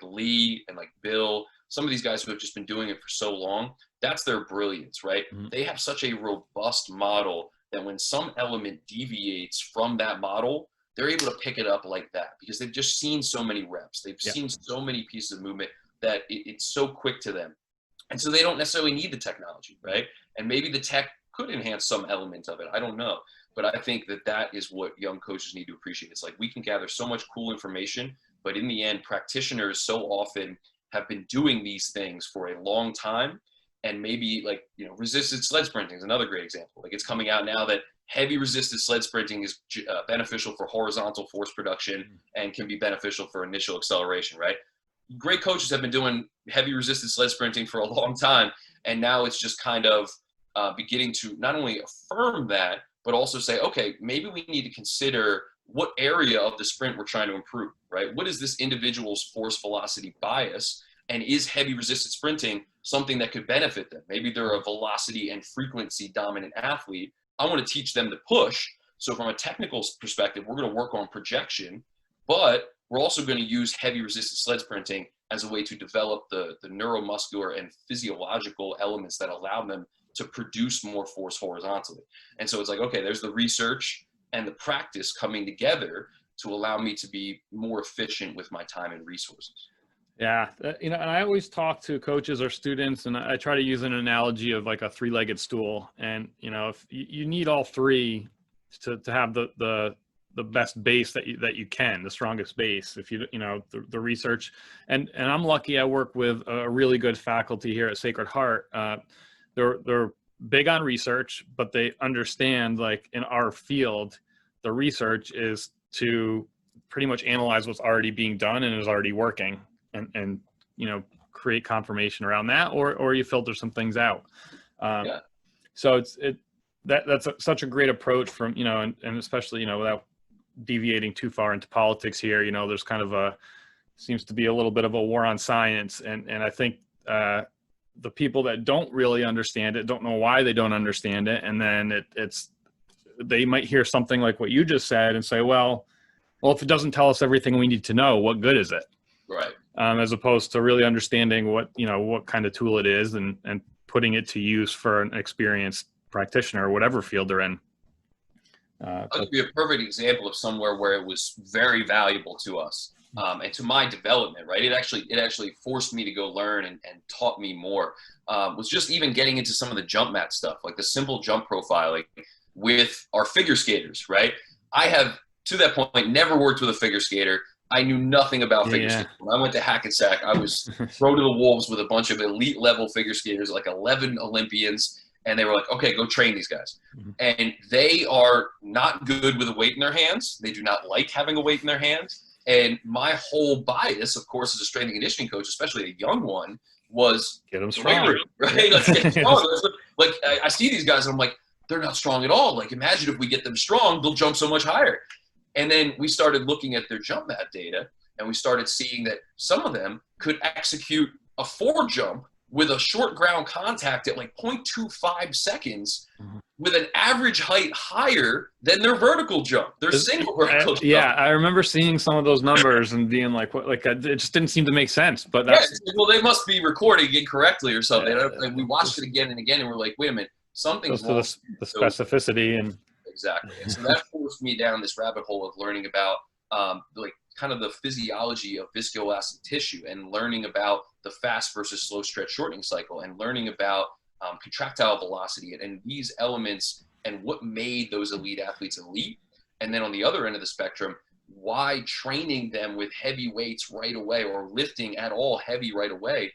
Lee and like Bill, some of these guys who have just been doing it for so long, that's their brilliance, right? They have such a robust model that when some element deviates from that model, they're able to pick it up like that because they've just seen so many reps. They've seen so many pieces of movement that it's so quick to them. And so they don't necessarily need the technology, right? And maybe the tech could enhance some element of it. I don't know. But I think that is what young coaches need to appreciate. It's like we can gather so much cool information, but in the end, practitioners so often have been doing these things for a long time. And maybe like, resisted sled sprinting is another great example. Like it's coming out now that heavy resisted sled sprinting is beneficial for horizontal force production and can be beneficial for initial acceleration, right? Great coaches have been doing heavy resisted sled sprinting for a long time. And now it's just kind of beginning to not only affirm that, but also say, okay, maybe we need to consider what area of the sprint we're trying to improve, right? What is this individual's force velocity bias? And is heavy resisted sprinting something that could benefit them? Maybe they're a velocity and frequency dominant athlete. I want to teach them to push. So from a technical perspective, we're going to work on projection, but we're also going to use heavy resisted sled sprinting as a way to develop the neuromuscular and physiological elements that allow them to produce more force horizontally. And so it's like, okay, there's the research and the practice coming together to allow me to be more efficient with my time and resources. Yeah. And I always talk to coaches or students, and I try to use an analogy of like a three-legged stool. And, if you need all three to have the best base that you can, the strongest base, if the research, and I'm lucky I work with a really good faculty here at Sacred Heart. They're big on research, but they understand, like in our field, the research is to pretty much analyze what's already being done and is already working, and create confirmation around that, or you filter some things out. So that's such a great approach from, and especially, without deviating too far into politics here, there's kind of seems to be a little bit of a war on science. And I think the people that don't really understand it don't know why they don't understand it. And then they might hear something like what you just said and say, well, if it doesn't tell us everything we need to know, what good is it? Right. As opposed to really understanding what kind of tool it is and putting it to use for an experienced practitioner or whatever field they're in. That would be a perfect example of somewhere where it was very valuable to us and to my development, right? It actually forced me to go learn and taught me more. Was just even getting into some of the jump mat stuff, like the simple jump profiling with our figure skaters, right? I have, to that point, never worked with a figure skater. I knew nothing about figure skating. When I went to Hackensack, I was thrown to the wolves with a bunch of elite level figure skaters, like 11 Olympians. And they were like, okay, go train these guys. Mm-hmm. And they are not good with a weight in their hands. They do not like having a weight in their hands. And my whole bias, of course, as a strength and conditioning coach, especially a young one, was get them strong, right? Let's get strong. Like I see these guys and I'm like, they're not strong at all. Like imagine if we get them strong, they'll jump so much higher. And then we started looking at their jump mat data and we started seeing that some of them could execute a 4 jump with a short ground contact at like 0.25 seconds with an average height higher than their vertical jump, their single vertical jump. Yeah, I remember seeing some of those numbers and being like, what? Like it just didn't seem to make sense. But that's well, they must be recording incorrectly or something. Like we watched it again and again, and we're like, wait a minute, something's wrong. The specificity and exactly. And so that forced me down this rabbit hole of learning about like kind of the physiology of viscoelastic tissue and learning about the fast versus slow stretch shortening cycle and learning about contractile velocity and these elements and what made those elite athletes elite. And then on the other end of the spectrum, why training them with heavy weights right away or lifting at all heavy right away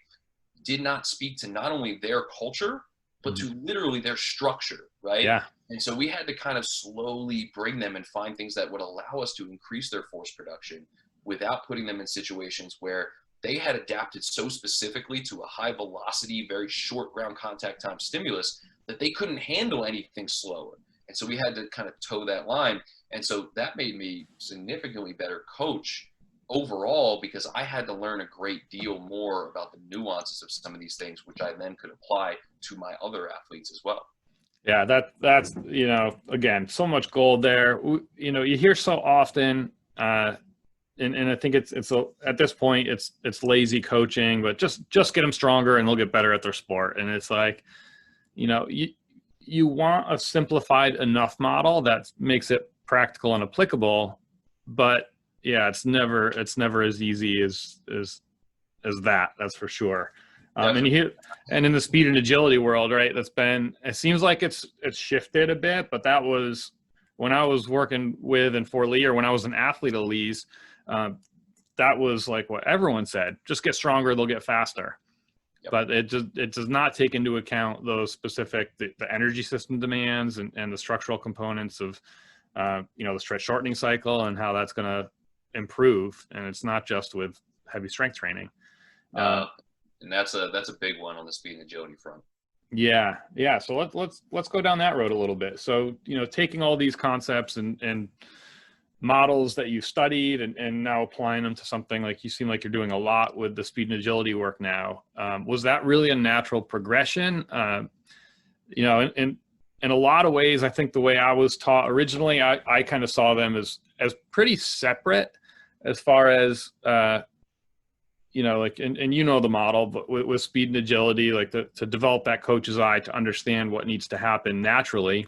did not speak to not only their culture, but to literally their structure, right? Yeah. And so we had to kind of slowly bring them and find things that would allow us to increase their force production without putting them in situations where they had adapted so specifically to a high velocity, very short ground contact time stimulus that they couldn't handle anything slower. And so we had to kind of toe that line. And so that made me significantly better coach overall because I had to learn a great deal more about the nuances of some of these things, which I then could apply to my other athletes as well. Yeah, that's again, so much gold there. You hear so often, and I think it's at this point it's lazy coaching, but just get them stronger and they'll get better at their sport. And it's like, you want a simplified enough model that makes it practical and applicable, but yeah, it's never as easy as that. That's for sure. And you hear, and in the speed and agility world, right? It seems like it's shifted a bit, but that was when I was working with and for Lee, or when I was an athlete at Lee's, that was like what everyone said: just get stronger, they'll get faster. Yep. But it does not take into account those specific the energy system demands and the structural components of the stretch shortening cycle and how that's going to improve. And it's not just with heavy strength training. And that's a big one on the speed and agility front. Yeah. So let's go down that road a little bit. So taking all these concepts and models that you studied and now applying them to something, like you seem like you're doing a lot with the speed and agility work now. Was that really a natural progression? In a lot of ways, I think the way I was taught originally, I kind of saw them as pretty separate as far as like, and the model, but with speed and agility, like to develop that coach's eye to understand what needs to happen naturally.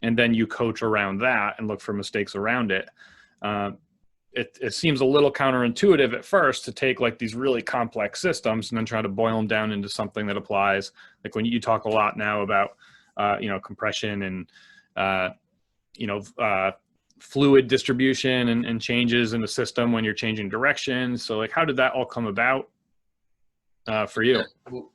And then you coach around that and look for mistakes around it. It seems a little counterintuitive at first to take like these really complex systems and then try to boil them down into something that applies. Like when you talk a lot now about, compression and, fluid distribution and changes in the system when you're changing direction. So like, how did that all come about for you?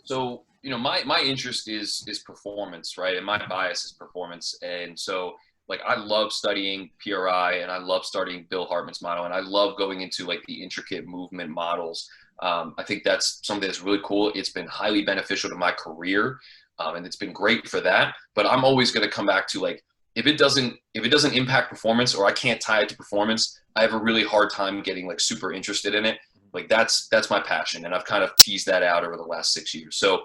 So, my interest is performance, right? And my bias is performance. And so like, I love studying PRI and I love studying Bill Hartman's model. And I love going into like the intricate movement models. I think that's something that's really cool. It's been highly beneficial to my career. And it's been great for that, but I'm always going to come back to like, if it doesn't impact performance or I can't tie it to performance, I have a really hard time getting like super interested in it. Like that's my passion. And I've kind of teased that out over the last 6 years. So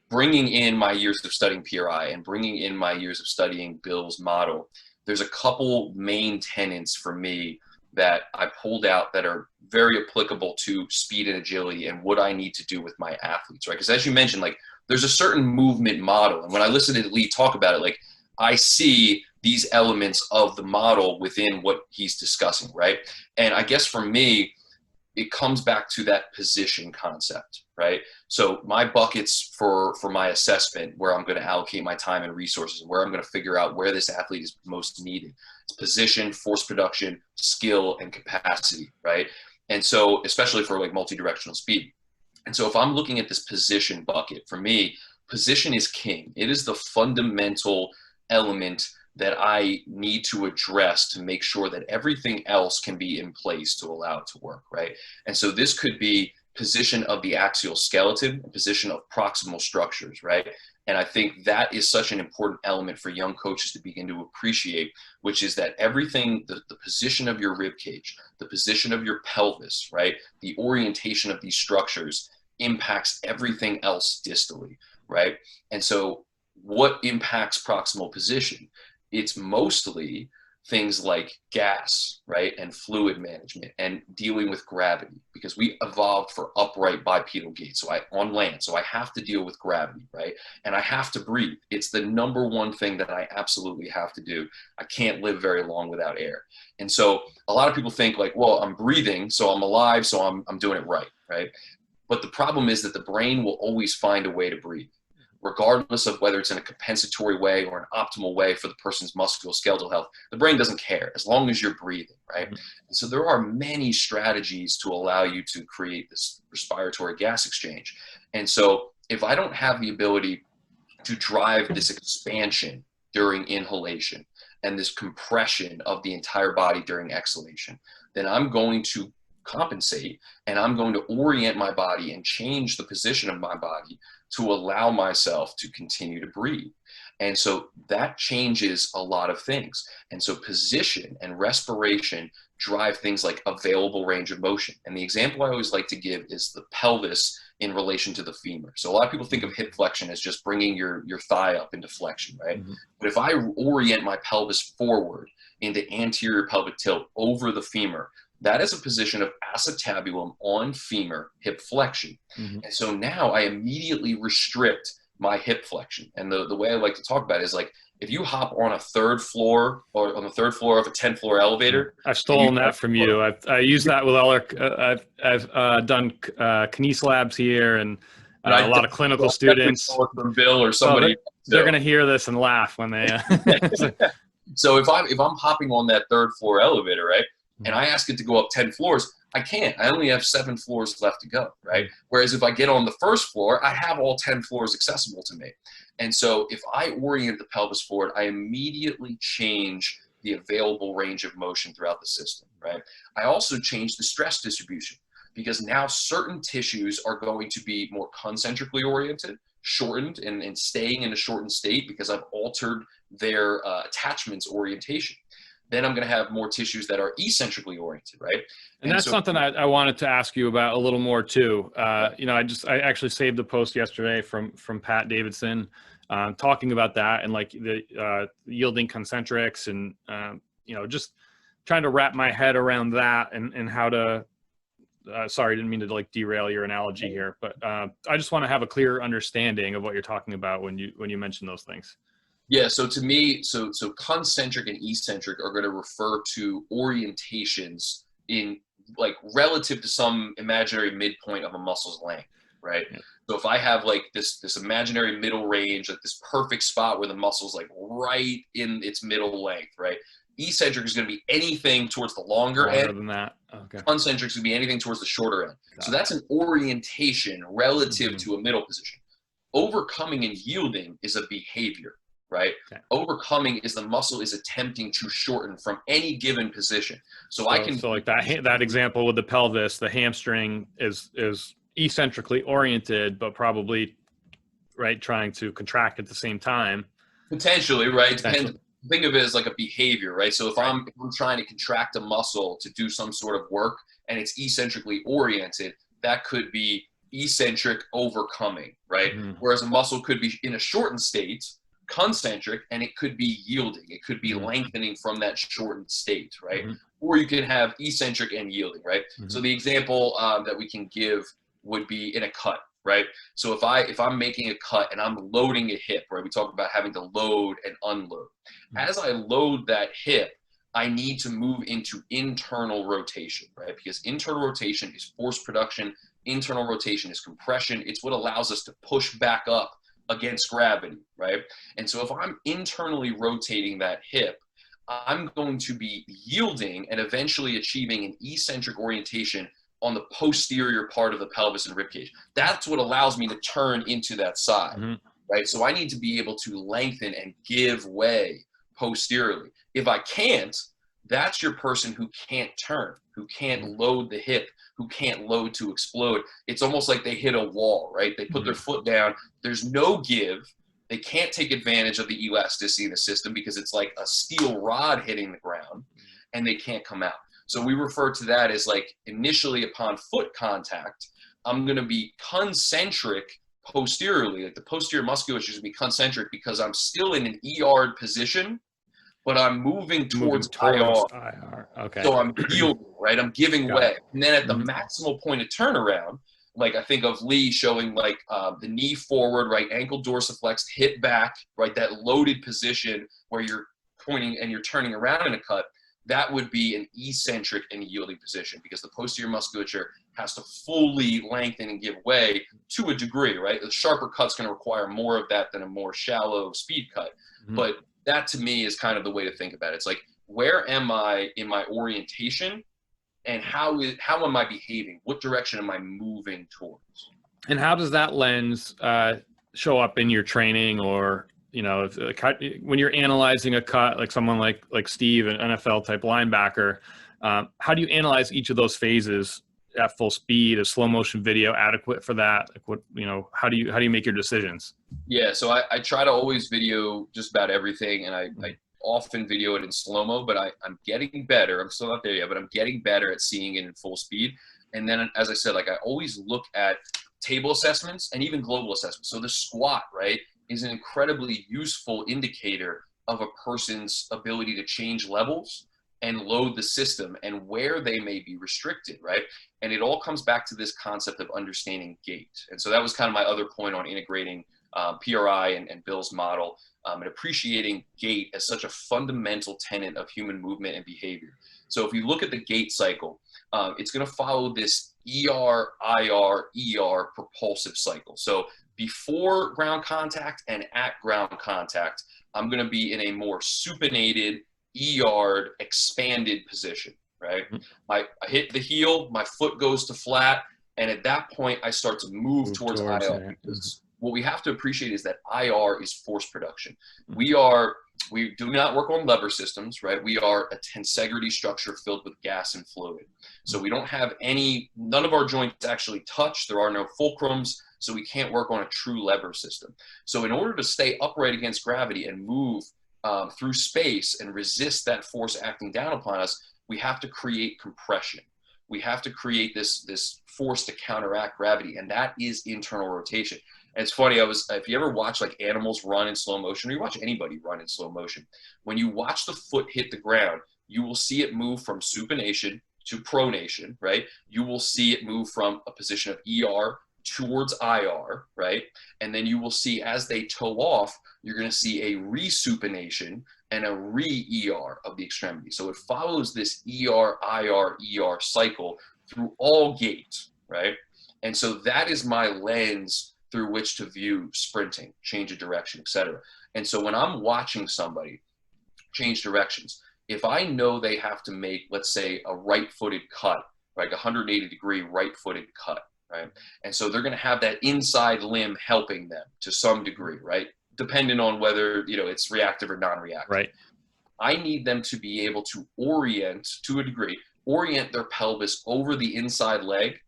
bringing in my years of studying PRI and bringing in my years of studying Bill's model, there's a couple main tenets for me that I pulled out that are very applicable to speed and agility and what I need to do with my athletes, right? Because as you mentioned, like there's a certain movement model. And when I listen to Lee talk about it, like I see these elements of the model within what he's discussing, right? And I guess for me, it comes back to that position concept, right? So my buckets for my assessment, where I'm going to allocate my time and resources, where I'm going to figure out where this athlete is most needed, it's position, force production, skill, and capacity, right? And so especially for like multi-directional speed. And so if I'm looking at this position bucket, for me, position is king. It is the fundamental element that I need to address to make sure that everything else can be in place to allow it to work, right? And so this could be position of the axial skeleton, position of proximal structures, right? And I think that is such an important element for young coaches to begin to appreciate, which is that everything, the position of your rib cage, the position of your pelvis, right? The orientation of these structures impacts everything else distally, right? And so what impacts proximal position? It's mostly things like gas, right? And fluid management and dealing with gravity, because we evolved for upright bipedal gait. So on land, so I have to deal with gravity, right? And I have to breathe. It's the number one thing that I absolutely have to do. I can't live very long without air. And so a lot of people think like, well, I'm breathing, so I'm alive, so I'm doing it right, right? But the problem is that the brain will always find a way to breathe, regardless of whether it's in a compensatory way or an optimal way for the person's musculoskeletal health. The brain doesn't care as long as you're breathing, right? And so there are many strategies to allow you to create this respiratory gas exchange. And so if I don't have the ability to drive this expansion during inhalation and this compression of the entire body during exhalation, then I'm going to compensate and I'm going to orient my body and change the position of my body to allow myself to continue to breathe. And so that changes a lot of things. And so position and respiration drive things like available range of motion. And the example I always like to give is the pelvis in relation to the femur. So a lot of people think of hip flexion as just bringing your thigh up into flexion, right? Mm-hmm. But if I orient my pelvis forward into anterior pelvic tilt over the femur, that is a position of acetabulum on femur hip flexion. Mm-hmm. And so now I immediately restrict my hip flexion. And the way I like to talk about it is like, if you hop on a third floor or on the third floor of a 10 floor elevator, I've stolen that from you. I use that with all our, I've done Kines labs here and and I a lot of clinical definitely students. stole it from Bill or So somebody. they're going to hear this and laugh when they, So if I'm hopping on that third floor elevator, right, and I ask it to go up 10 floors, I can't. I only have 7 floors left to go, right? Whereas if I get on the first floor, I have all 10 floors accessible to me. And so if I orient the pelvis forward, I immediately change the available range of motion throughout the system, right? I also change the stress distribution because now certain tissues are going to be more concentrically oriented, shortened, and staying in a shortened state because I've altered their attachments orientation. Then I'm going to have more tissues that are eccentrically oriented, right? And that's so, something I wanted to ask you about a little more too. You know, I actually saved a post yesterday from Pat Davidson talking about that and like the yielding concentrics and, you know, just trying to wrap my head around that and how to, sorry, didn't mean to like derail your analogy here, but I just want to have a clear understanding of what you're talking about when you mention those things. Yeah, so to me, so concentric and eccentric are going to refer to orientations in like relative to some imaginary midpoint of a muscle's length, right? Yeah. So if I have like this imaginary middle range, like this perfect spot where the muscle's like right in its middle length, right? Eccentric is going to be anything towards the longer end. Than that. Okay. Concentric is going to be anything towards the shorter end. So that's an orientation relative to a middle position. Overcoming and yielding is a behavior. Right? Okay. Overcoming is the muscle is attempting to shorten from any given position. So I can. So like that example with the pelvis, the hamstring is eccentrically oriented, but probably right trying to contract at the same time. Potentially, right? Depends. Think of it as like a behavior, right? So if I'm trying to contract a muscle to do some sort of work and it's eccentrically oriented, that could be eccentric overcoming, right? Mm-hmm. Whereas a muscle could be in a shortened state, concentric, and it could be yielding. It could be lengthening from that shortened state, right? Mm-hmm. Or you can have eccentric and yielding, right? Mm-hmm. So the example that we can give would be in a cut, right? So if I'm making a cut and I'm loading a hip, right? We talk about having to load and unload. Mm-hmm. As I load that hip, I need to move into internal rotation, right? Because internal rotation is force production. Internal rotation is compression. It's what allows us to push back up against gravity, right? And so if I'm internally rotating that hip, I'm going to be yielding and eventually achieving an eccentric orientation on the posterior part of the pelvis and ribcage. That's what allows me to turn into that side, right? So I need to be able to lengthen and give way posteriorly. If I can't, that's your person who can't turn, who can't load the hip, who can't load to explode. It's almost like they hit a wall, right? They put their foot down. There's no give. They can't take advantage of the elasticity in the system because it's like a steel rod hitting the ground and they can't come out. So we refer to that as like initially upon foot contact, I'm going to be concentric posteriorly. Like the posterior musculature is going to be concentric because I'm still in an ER position, but I'm moving towards IR. Okay. So I'm yielding, right? I'm giving way. And then at the maximal point of turnaround, like I think of Lee showing like the knee forward, right? Ankle dorsiflexed, hip back, right? That loaded position where you're pointing and you're turning around in a cut. That would be an eccentric and yielding position because the posterior musculature has to fully lengthen and give way to a degree, right? The sharper cut's going to require more of that than a more shallow speed cut. But that to me is kind of the way to think about it. It's like, where am I in my orientation and how am I behaving? What direction am I moving towards? And how does that lens show up in your training or, you know, when you're analyzing a cut, like someone like Steve, an NFL type linebacker, how do you analyze each of those phases at full speed? Is slow motion video adequate for that? Like what, you know, how do you make your decisions? Yeah, so I try to always video just about everything, and I often video it in slow-mo, but I'm getting better. I'm still not there yet, but I'm getting better at seeing it in full speed. And then, as I said, like I always look at table assessments and even global assessments. So the squat, right, is an incredibly useful indicator of a person's ability to change levels and load the system and where they may be restricted, right? And it all comes back to this concept of understanding gait. And so that was kind of my other point on integrating PRI and Bill's model, and appreciating gait as such a fundamental tenet of human movement and behavior. So if you look at the gait cycle, it's going to follow this ER, IR, ER propulsive cycle. So before ground contact and at ground contact, I'm going to be in a more supinated, ER expanded position, right? I hit the heel, my foot goes to flat, and at that point, I start to move towards IR. What we have to appreciate is that IR is force production. We do not work on lever systems, right? We are a tensegrity structure filled with gas and fluid. So we don't have none of our joints actually touch. There are no fulcrums, so we can't work on a true lever system. So in order to stay upright against gravity and move through space and resist that force acting down upon us, we have to create compression. We have to create this force to counteract gravity, and that is internal rotation. And it's funny, if you ever watch like animals run in slow motion, or you watch anybody run in slow motion, when you watch the foot hit the ground, you will see it move from supination to pronation, right? You will see it move from a position of ER towards IR, right? And then you will see as they toe off, you're going to see a resupination and a re-ER of the extremity. So it follows this ER, IR, ER cycle through all gait, right? And so that is my lens through which to view sprinting, change of direction, etc. And so when I'm watching somebody change directions, if I know they have to make, let's say, a right-footed cut, like a 180-degree right-footed cut, right? And so they're going to have that inside limb helping them to some degree, right? Depending on whether, it's reactive or non-reactive. Right. I need them to be able to orient, to a degree, orient their pelvis over the inside leg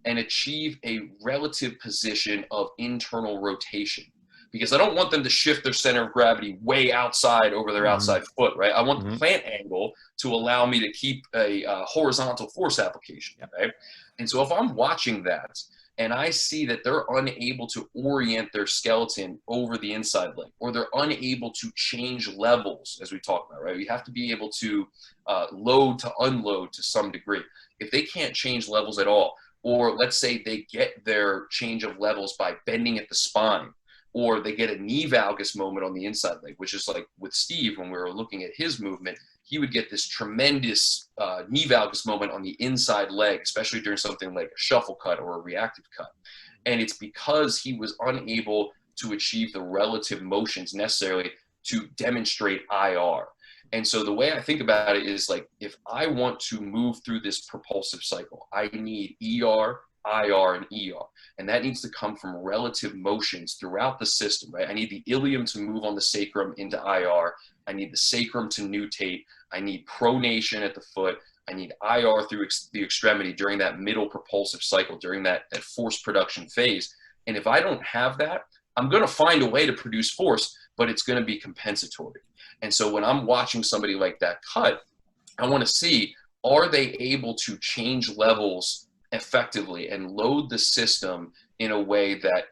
and achieve a relative position of internal rotation. Because I don't want them to shift their center of gravity way outside over their outside foot, right? I want the plant angle to allow me to keep a horizontal force application, right? And so if I'm watching that and I see that they're unable to orient their skeleton over the inside leg, or they're unable to change levels, as we talked about, right? You have to be able to load to unload to some degree. If they can't change levels at all, or let's say they get their change of levels by bending at the spine, or they get a knee valgus moment on the inside leg, which is like with Steve, when we were looking at his movement, he would get this tremendous knee valgus moment on the inside leg, especially during something like a shuffle cut or a reactive cut. And it's because he was unable to achieve the relative motions necessarily to demonstrate IR. And so the way I think about it is like, if I want to move through this propulsive cycle, I need ER, IR, and ER. And that needs to come from relative motions throughout the system, right? I need the ilium to move on the sacrum into IR. I need the sacrum to nutate. I need pronation at the foot. I need IR through the extremity during that middle propulsive cycle, during that force production phase. And if I don't have that, I'm going to find a way to produce force, but it's going to be compensatory. And so when I'm watching somebody like that cut, I want to see, are they able to change levels effectively and load the system in a way that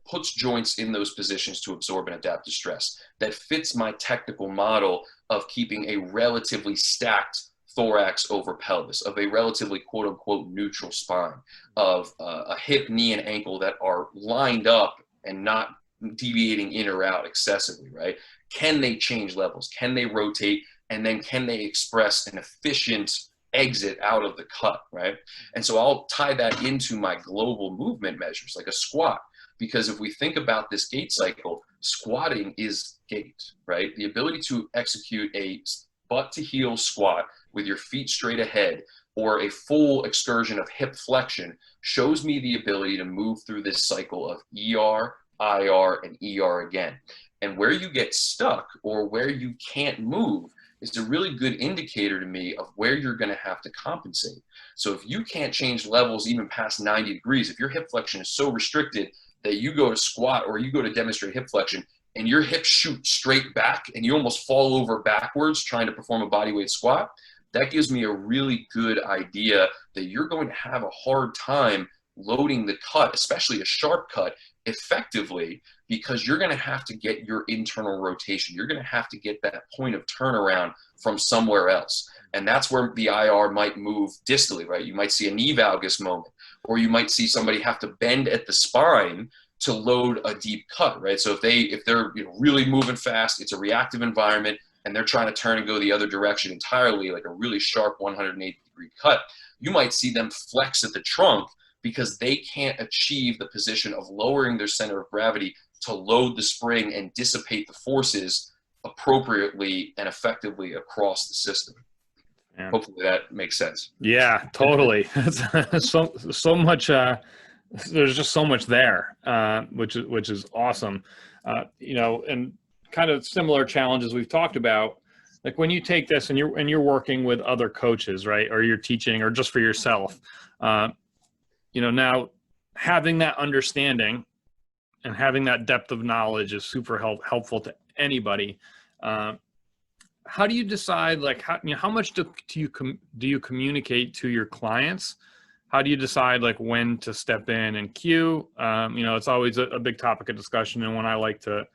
puts joints in those positions to absorb and adapt to stress, that fits my technical model of keeping a relatively stacked thorax over pelvis, of a relatively quote unquote neutral spine, of a hip, knee, and ankle that are lined up and not deviating in or out excessively, right? Can they change levels? Can they rotate? And then can they express an efficient exit out of the cut, right? And so I'll tie that into my global movement measures, like a squat, because if we think about this gait cycle, squatting is gait, right? The ability to execute a butt to heel squat with your feet straight ahead, or a full excursion of hip flexion, shows me the ability to move through this cycle of ER, IR, and ER again. And where you get stuck or where you can't move is a really good indicator to me of where you're going to have to compensate. So if you can't change levels even past 90 degrees, if your hip flexion is so restricted that you go to squat or you go to demonstrate hip flexion and your hips shoot straight back and you almost fall over backwards trying to perform a bodyweight squat, that gives me a really good idea that you're going to have a hard time loading the cut, especially a sharp cut, effectively, because you're going to have to get your internal rotation. You're going to have to get that point of turnaround from somewhere else. And that's where the IR might move distally, right? You might see a knee valgus moment, or you might see somebody have to bend at the spine to load a deep cut, right? So if they're really moving fast, it's a reactive environment, and they're trying to turn and go the other direction entirely, like a really sharp 180-degree cut, you might see them flex at the trunk because they can't achieve the position of lowering their center of gravity to load the spring and dissipate the forces appropriately and effectively across the system. Yeah. Hopefully that makes sense. Yeah, totally. so much. There's just so much there, which is awesome. And kind of similar challenges we've talked about. Like when you take this and you're working with other coaches, right, or you're teaching, or just for yourself, now having that understanding and having that depth of knowledge is super helpful to anybody. How do you decide, like, how much do you communicate to your clients? How do you decide, like, when to step in and cue? It's always a big topic of discussion, and one I like to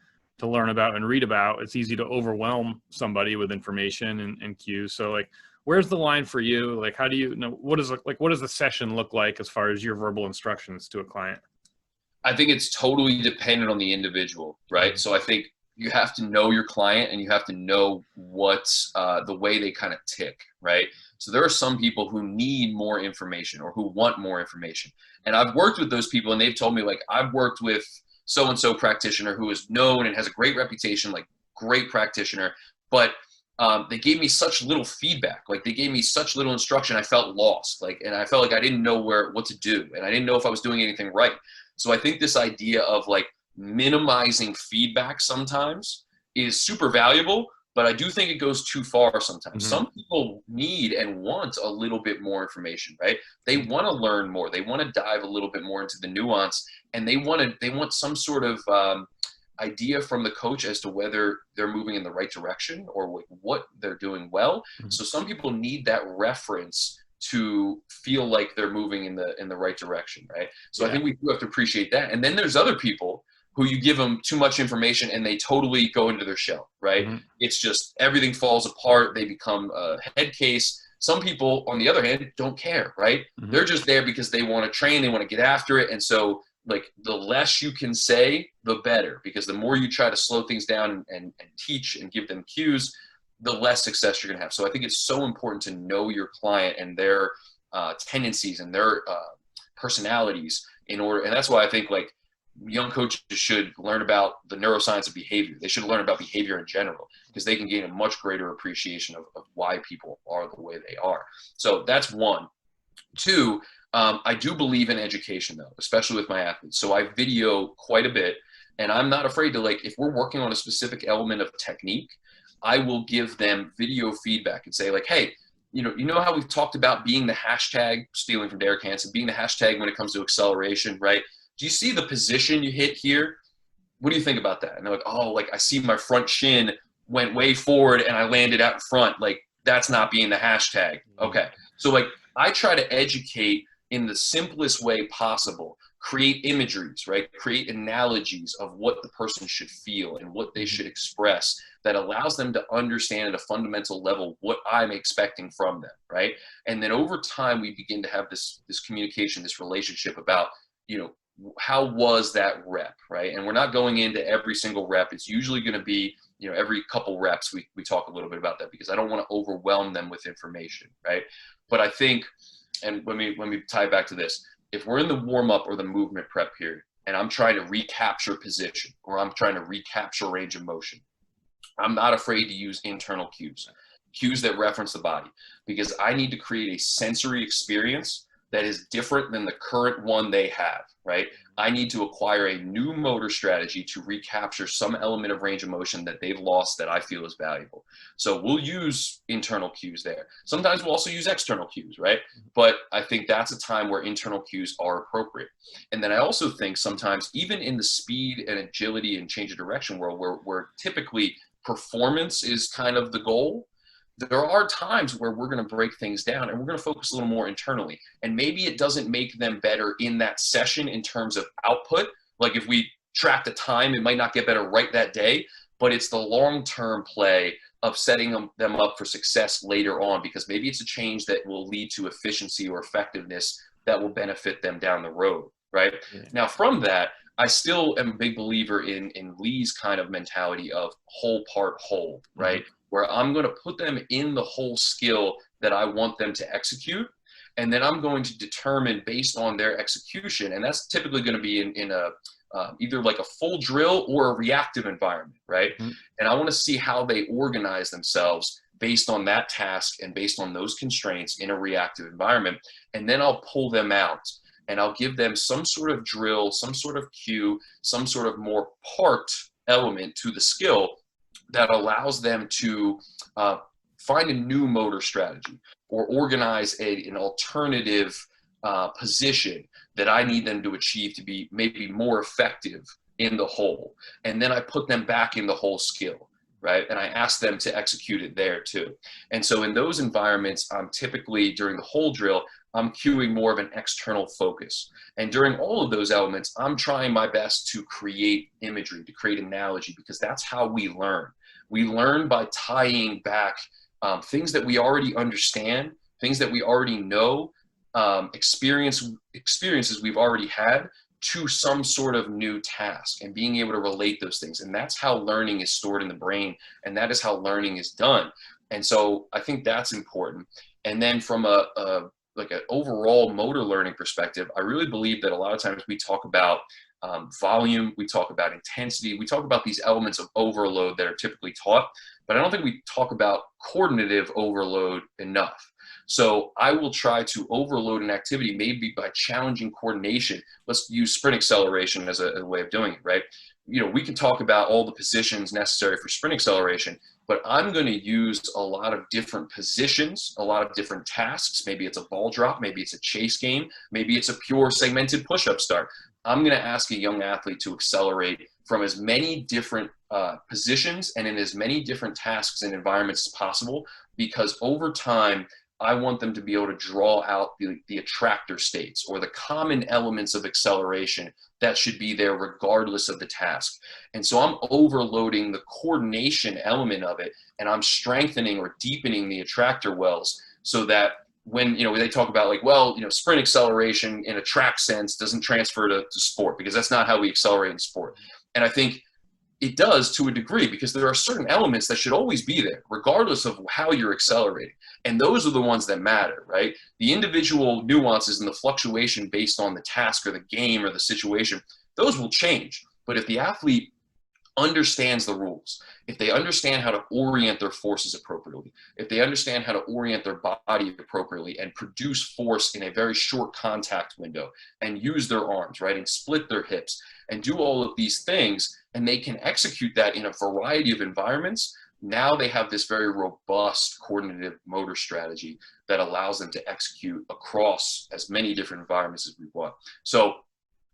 learn about and read about. It's easy to overwhelm somebody with information and cues. So, like, where's the line for you? Like, how do you know, what does the session look like as far as your verbal instructions to a client? I think it's totally dependent on the individual, right? So I think you have to know your client, and you have to know what's the way they kind of tick, right? So there are some people who need more information or who want more information. And I've worked with those people, and they've told me, like, I've worked with so-and-so practitioner who is known and has a great reputation, like great practitioner, but they gave me such little feedback. Like, they gave me such little instruction. I felt lost, and I felt like I didn't know what to do, and I didn't know if I was doing anything right. So I think this idea of, like, minimizing feedback sometimes is super valuable, but I do think it goes too far sometimes. Mm-hmm. Some people need and want a little bit more information, right? They want to learn more. They want to dive a little bit more into the nuance, and they want some sort of idea from the coach as to whether they're moving in the right direction or what they're doing well. Mm-hmm. So some people need that reference to feel like they're moving in the right direction, right? So yeah. I think we do have to appreciate that. And then there's other people who you give them too much information and they totally go into their shell, right? Mm-hmm. It's just everything falls apart. They become a head case. Some people, on the other hand, don't care, right? Mm-hmm. They're just there because they want to train, they want to get after it. And so, like, the less you can say, the better, because the more you try to slow things down and teach and give them cues, the less success you're going to have. So I think it's so important to know your client and their tendencies and their personalities in order. And that's why I think, like, young coaches should learn about the neuroscience of behavior. They should learn about behavior in general, because they can gain a much greater appreciation of why people are the way they are. So that's one. Two, I do believe in education, though, especially with my athletes. So I video quite a bit, and I'm not afraid to, like, if we're working on a specific element of technique, I will give them video feedback and say, like, hey, you know how we've talked about being the hashtag, stealing from Derek Hansen, being the hashtag when it comes to acceleration, right? Do you see the position you hit here? What do you think about that? And they're like, oh, like, I see my front shin went way forward and I landed out in front. Like, that's not being the hashtag. Okay. So, like, I try to educate in the simplest way possible, create imageries, right? Create analogies of what the person should feel and what they should express that allows them to understand at a fundamental level what I'm expecting from them, right? And then over time, we begin to have this communication, this relationship about, how was that rep, right? And we're not going into every single rep. It's usually going to be, every couple reps, we talk a little bit about that, because I don't want to overwhelm them with information, right? But I think, and when we tie back to this, if we're in the warm-up or the movement prep period, and I'm trying to recapture position, or I'm trying to recapture range of motion, I'm not afraid to use internal cues that reference the body, because I need to create a sensory experience that is different than the current one they have, right? I need to acquire a new motor strategy to recapture some element of range of motion that they've lost that I feel is valuable. So we'll use internal cues there. Sometimes we'll also use external cues, right? But I think that's a time where internal cues are appropriate. And then I also think sometimes, even in the speed and agility and change of direction world, where typically performance is kind of the goal, there are times where we're going to break things down and we're going to focus a little more internally. And maybe it doesn't make them better in that session in terms of output. Like, if we track the time, it might not get better right that day, but it's the long-term play of setting them up for success later on, because maybe it's a change that will lead to efficiency or effectiveness that will benefit them down the road, right? Yeah. Now, from that, I still am a big believer in Lee's kind of mentality of whole part whole, right? Mm-hmm. Where I'm going to put them in the whole skill that I want them to execute. And then I'm going to determine based on their execution. And that's typically going to be in a, either like a full drill or a reactive environment, right? Mm-hmm. And I want to see how they organize themselves based on that task and based on those constraints in a reactive environment. And then I'll pull them out and I'll give them some sort of drill, some sort of cue, some sort of more part element to the skill that allows them to find a new motor strategy or organize an alternative position that I need them to achieve to be maybe more effective in the whole. And then I put them back in the whole skill, right? And I ask them to execute it there too. And so in those environments, I'm typically during the whole drill, I'm cueing more of an external focus. And during all of those elements, I'm trying my best to create imagery, to create analogy, because that's how we learn. We learn by tying back things that we already understand, things that we already know, experiences we've already had to some sort of new task and being able to relate those things. And that's how learning is stored in the brain. And that is how learning is done. And so I think that's important. And then from like an overall motor learning perspective, I really believe that a lot of times we talk about volume, we talk about intensity, we talk about these elements of overload that are typically taught, but I don't think we talk about coordinative overload enough. So I will try to overload an activity maybe by challenging coordination. Let's use sprint acceleration as a way of doing it, right? You know, we can talk about all the positions necessary for sprint acceleration, but I'm going to use a lot of different positions, a lot of different tasks. Maybe it's a ball drop, maybe it's a chase game, maybe it's a pure segmented push-up start. I'm going to ask a young athlete to accelerate from as many different positions and in as many different tasks and environments as possible, because over time, I want them to be able to draw out the attractor states or the common elements of acceleration that should be there regardless of the task. And so I'm overloading the coordination element of it, and I'm strengthening or deepening the attractor wells so that when, they talk about like, well, sprint acceleration in a track sense doesn't transfer to sport because that's not how we accelerate in sport. And I think it does to a degree because there are certain elements that should always be there regardless of how you're accelerating. And those are the ones that matter, right? The individual nuances and the fluctuation based on the task or the game or the situation, those will change. But if the athlete understands the rules, if they understand how to orient their forces appropriately, if they understand how to orient their body appropriately and produce force in a very short contact window and use their arms, right, and split their hips and do all of these things, and they can execute that in a variety of environments, now they have this very robust coordinative motor strategy that allows them to execute across as many different environments as we want. So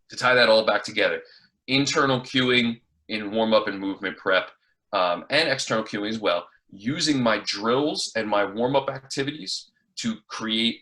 to tie that all back together, internal cueing in warm-up and movement prep, and external cueing as well, using my drills and my warm-up activities to create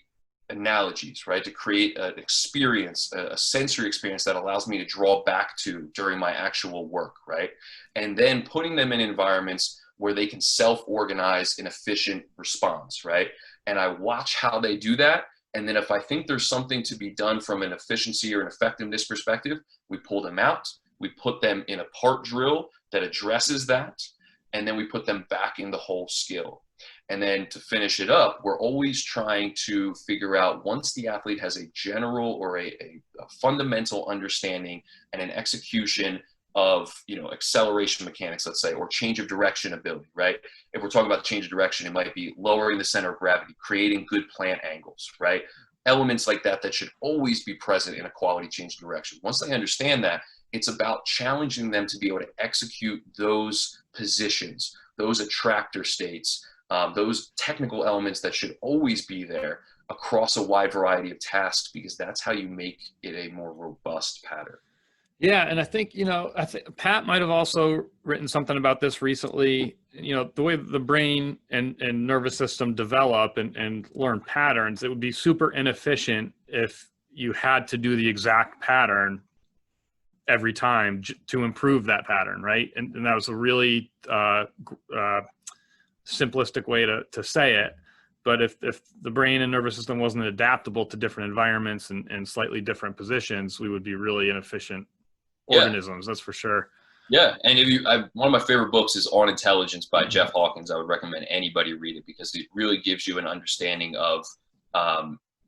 analogies, right? To create an experience, a sensory experience that allows me to draw back to during my actual work, right? And then putting them in environments where they can self-organize an efficient response, right? And I watch how they do that. And then if I think there's something to be done from an efficiency or an effectiveness perspective, we pull them out. We put them in a part drill that addresses that, and then we put them back in the whole skill. And then to finish it up, we're always trying to figure out, once the athlete has a general or a fundamental understanding and an execution of acceleration mechanics, let's say, or change of direction ability, right? If we're talking about change of direction, it might be lowering the center of gravity, creating good plant angles, right? Elements like that should always be present in a quality change of direction. Once they understand that, it's about challenging them to be able to execute those positions, those attractor states, those technical elements that should always be there across a wide variety of tasks, because that's how you make it a more robust pattern. Yeah, and I think Pat might have also written something about this recently. The way the brain and nervous system develop and learn patterns, it would be super inefficient if you had to do the exact pattern every time to improve that pattern, right? And that was a really simplistic way to say it. But if the brain and nervous system wasn't adaptable to different environments and slightly different positions, we would be really inefficient Yeah. organisms. That's for sure. Yeah, and one of my favorite books is On Intelligence by Jeff Hawkins. I would recommend anybody read it because it really gives you an understanding of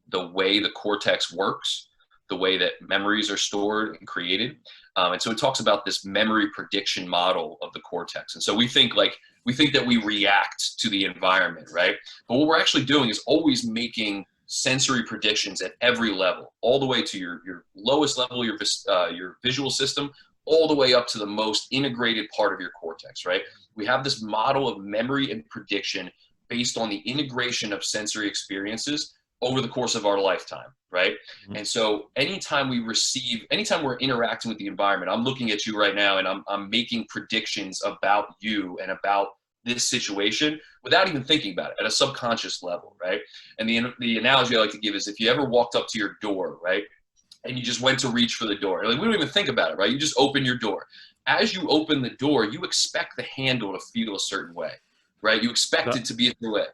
the way the cortex works, the way that memories are stored and created. And so it talks about this memory prediction model of the cortex. And so we think that we react to the environment, right? But what we're actually doing is always making sensory predictions at every level, all the way to your lowest level, your visual system, all the way up to the most integrated part of your cortex, right? We have this model of memory and prediction based on the integration of sensory experiences over the course of our lifetime, right? Mm-hmm. And so anytime we're interacting with the environment, I'm looking at you right now and I'm making predictions about you and about this situation without even thinking about it at a subconscious level, right? And the analogy I like to give is if you ever walked up to your door, right? And you just went to reach for the door. Like, we don't even think about it, right? You just open your door. As you open the door, you expect the handle to feel a certain way, right? You expect it to be a certain way.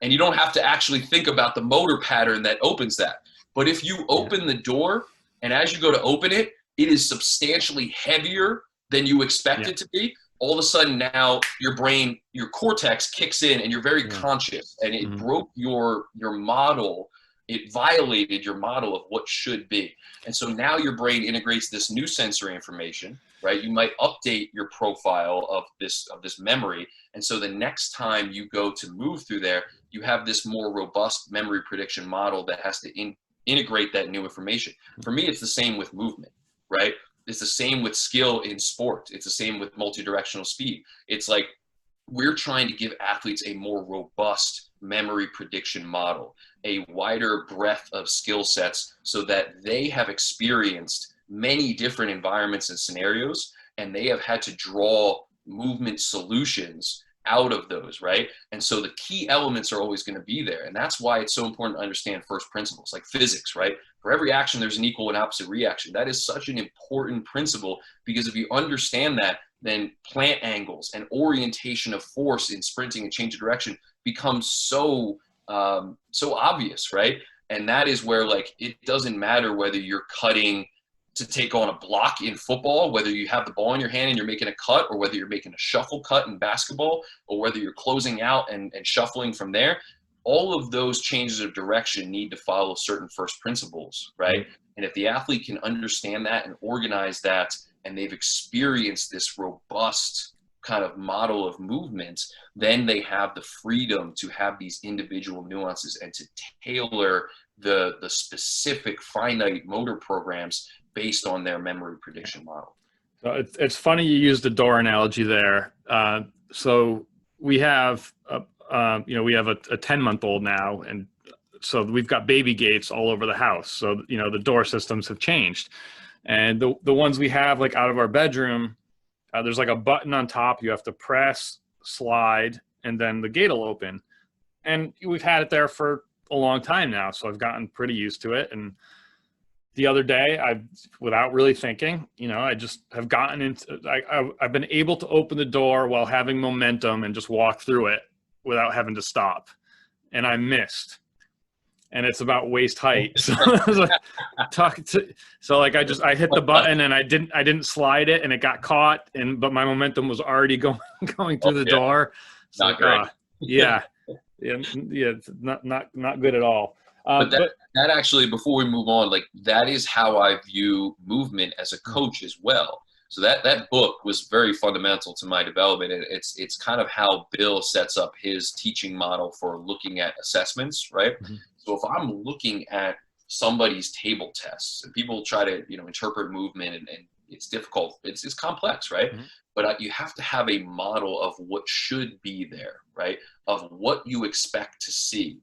And you don't have to actually think about the motor pattern that opens that. But if you open the door, and as you go to open it, it is substantially heavier than you expect it to be, all of a sudden now your brain, your cortex kicks in and you're very conscious. And it broke your model. It violated your model of what should be. And so now your brain integrates this new sensory information, right? You might update your profile of this memory. And so the next time you go to move through there, you have this more robust memory prediction model that has to integrate that new information. For me, it's the same with movement, right? It's the same with skill in sport. It's the same with multi-directional speed. It's like we're trying to give athletes a more robust memory prediction model, a wider breadth of skill sets so that they have experienced many different environments and scenarios, and they have had to draw movement solutions out of those, right? And so the key elements are always going to be there. And that's why it's so important to understand first principles, like physics, right? For every action, there's an equal and opposite reaction. That is such an important principle because if you understand that, then plant angles and orientation of force in sprinting and change of direction becomes so obvious, right? And that is where, like, it doesn't matter whether you're cutting to take on a block in football, whether you have the ball in your hand and you're making a cut, or whether you're making a shuffle cut in basketball, or whether you're closing out and shuffling from there. All of those changes of direction need to follow certain first principles, right? And if the athlete can understand that and organize that, and they've experienced this robust kind of model of movement, then they have the freedom to have these individual nuances and to tailor the specific finite motor programs based on their memory prediction model. So it's funny you used the door analogy there. So we have a 10-month-old now, and so we've got baby gates all over the house. So the door systems have changed, and the ones we have like out of our bedroom, there's like a button on top. You have to press, slide, and then the gate will open. And we've had it there for a long time now, so I've gotten pretty used to it. And the other day, without really thinking, I just have gotten into. I've been able to open the door while having momentum and just walk through it without having to stop, and I missed. And it's about waist height. So I hit the button and I didn't slide it, and it got caught, but my momentum was already going through the door. So not great. Yeah, it's not good at all. But that actually, before we move on, like, that is how I view movement as a coach as well. So that book was very fundamental to my development, and it's kind of how Bill sets up his teaching model for looking at assessments, right? Mm-hmm. So if I'm looking at somebody's table tests, and people try to interpret movement, and it's difficult, it's complex, right? Mm-hmm. But you have to have a model of what should be there, right? Of what you expect to see.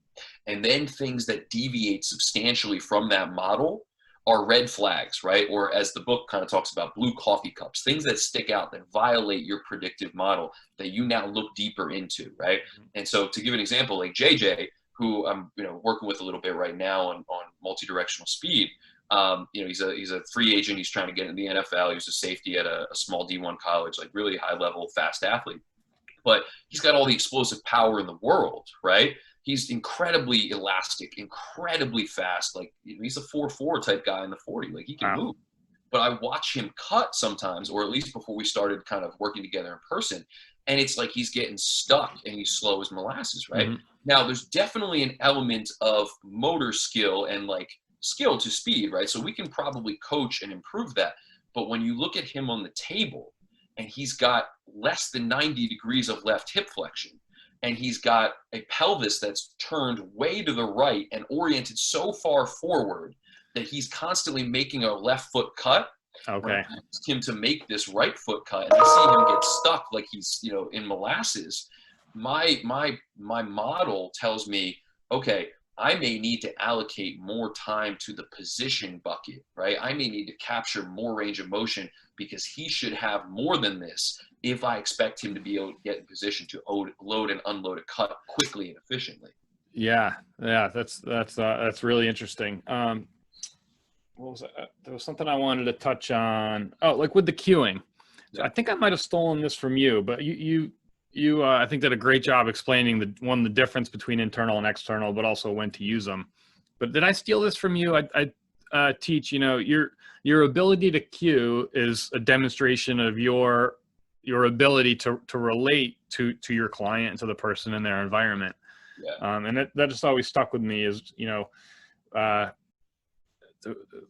And then things that deviate substantially from that model are red flags, right? Or as the book kind of talks about, blue coffee cups, things that stick out, that violate your predictive model, that you now look deeper into, right? And so to give an example, like JJ, who I'm working with a little bit right now on multi-directional speed, he's a free agent. He's trying to get in the NFL. He was a safety at a small D1 college, like really high level, fast athlete. But he's got all the explosive power in the world, right? He's incredibly elastic, incredibly fast. Like, he's a 4.4 type guy in the 40. Like, he can move. but I watch him cut sometimes, or at least before we started kind of working together in person, and it's like he's getting stuck and he's slow as molasses, right? Mm-hmm. Now, there's definitely an element of motor skill and like skill to speed, right? So we can probably coach and improve that. But when you look at him on the table and he's got less than 90 degrees of left hip flexion, and he's got a pelvis that's turned way to the right and oriented so far forward that he's constantly making a left foot cut. When I Okay. asked him to make this right foot cut, and I see him get stuck like he's, you know, in molasses, my model tells me, okay, I may need to allocate more time to the position bucket, right? I may need to capture more range of motion because he should have more than this if I expect him to be able to get in position to load and unload a cut quickly and efficiently. Yeah. That's really interesting. What was that? There was something I wanted to touch on. Oh, like with the queuing. So I think I might have stolen this from you, but you I think did a great job explaining the difference between internal and external, but also when to use them. But did I steal this from you? I teach, you know, your ability to queue is a demonstration of your ability to relate to your client and to the person in their environment. Yeah. And that just always stuck with me is, you know,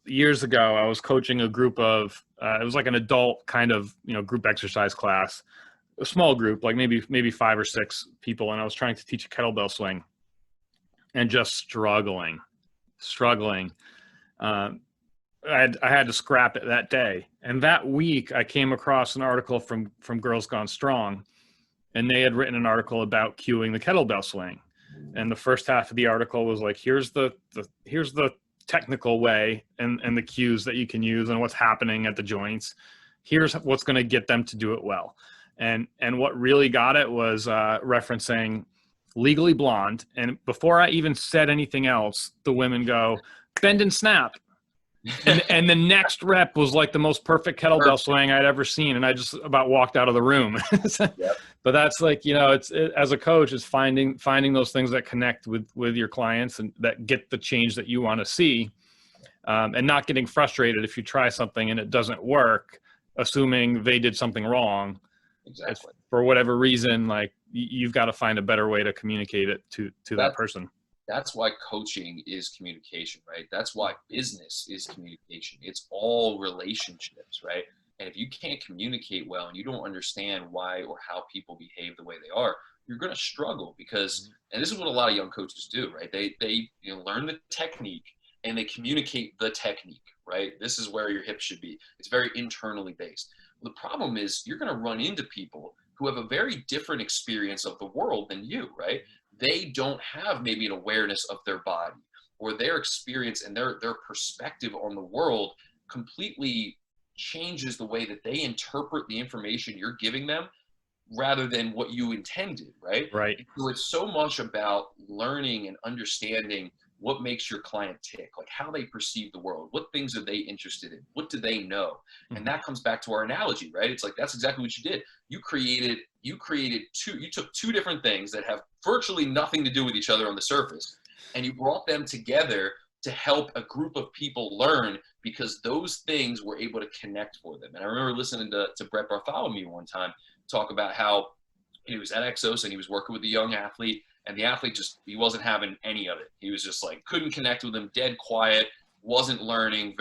years ago, I was coaching a group of, it was like an adult kind of, you know, group exercise class, a small group, like maybe 5 or 6 people. And I was trying to teach a kettlebell swing and just struggling. I had to scrap it that day. And that week I came across an article from Girls Gone Strong, and they had written an article about cueing the kettlebell swing. And the first half of the article was like, here's the technical way and the cues that you can use and what's happening at the joints. Here's what's going to get them to do it well. And what really got it was referencing Legally Blonde. And before I even said anything else, the women go, bend and snap. And the next rep was like the most perfect kettlebell swing I'd ever seen. And I just about walked out of the room. Yep. But that's like, you know, as a coach, it's finding those things that connect with your clients and that get the change that you want to see, and not getting frustrated if you try something and it doesn't work, assuming they did something wrong. Exactly. For whatever reason, like you've got to find a better way to communicate it to that person. That's why coaching is communication, right? That's why business is communication. It's all relationships, right? And if you can't communicate well and you don't understand why or how people behave the way they are, you're going to struggle because, and this is what a lot of young coaches do, right? They you know, learn the technique and they communicate the technique, right? This is where your hips should be. It's very internally based. The problem is you're going to run into people who have a very different experience of the world than you, right? They don't have maybe an awareness of their body or their experience, and their perspective on the world completely changes the way that they interpret the information you're giving them rather than what you intended, right? Right. So it's so much about learning and understanding what makes your client tick, like how they perceive the world, what things are they interested in, what do they know? And that comes back to our analogy, right? It's like, that's exactly what you did. You took 2 different things that have virtually nothing to do with each other on the surface, and you brought them together to help a group of people learn because those things were able to connect for them. And I remember listening to Brett Bartholomew one time talk about how he was at Exos and he was working with a young athlete, and the athlete he wasn't having any of it. He was just like, couldn't connect with him, dead quiet, wasn't learning,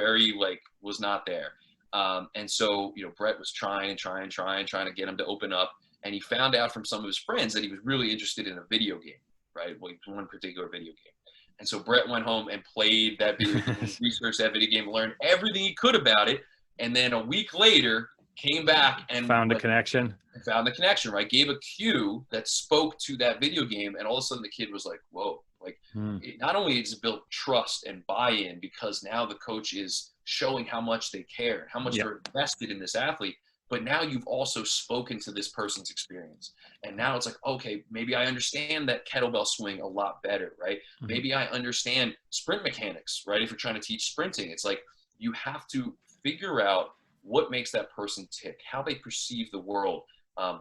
was not there. And so, you know, Brett was trying to get him to open up. And he found out from some of his friends that he was really interested in a video game, right? Well, one particular video game. And so Brett went home and played that video game, researched that video game, learned everything he could about it. And then a week later, came back and found a connection. Found the connection, right? Gave a cue that spoke to that video game. And all of a sudden the kid was like, whoa, like not only is it built trust and buy-in because now the coach is showing how much they care and how much they're invested in this athlete, but now you've also spoken to this person's experience. And now it's like, okay, maybe I understand that kettlebell swing a lot better, right? Maybe I understand sprint mechanics, right? If you're trying to teach sprinting, it's like you have to figure out what makes that person tick, how they perceive the world,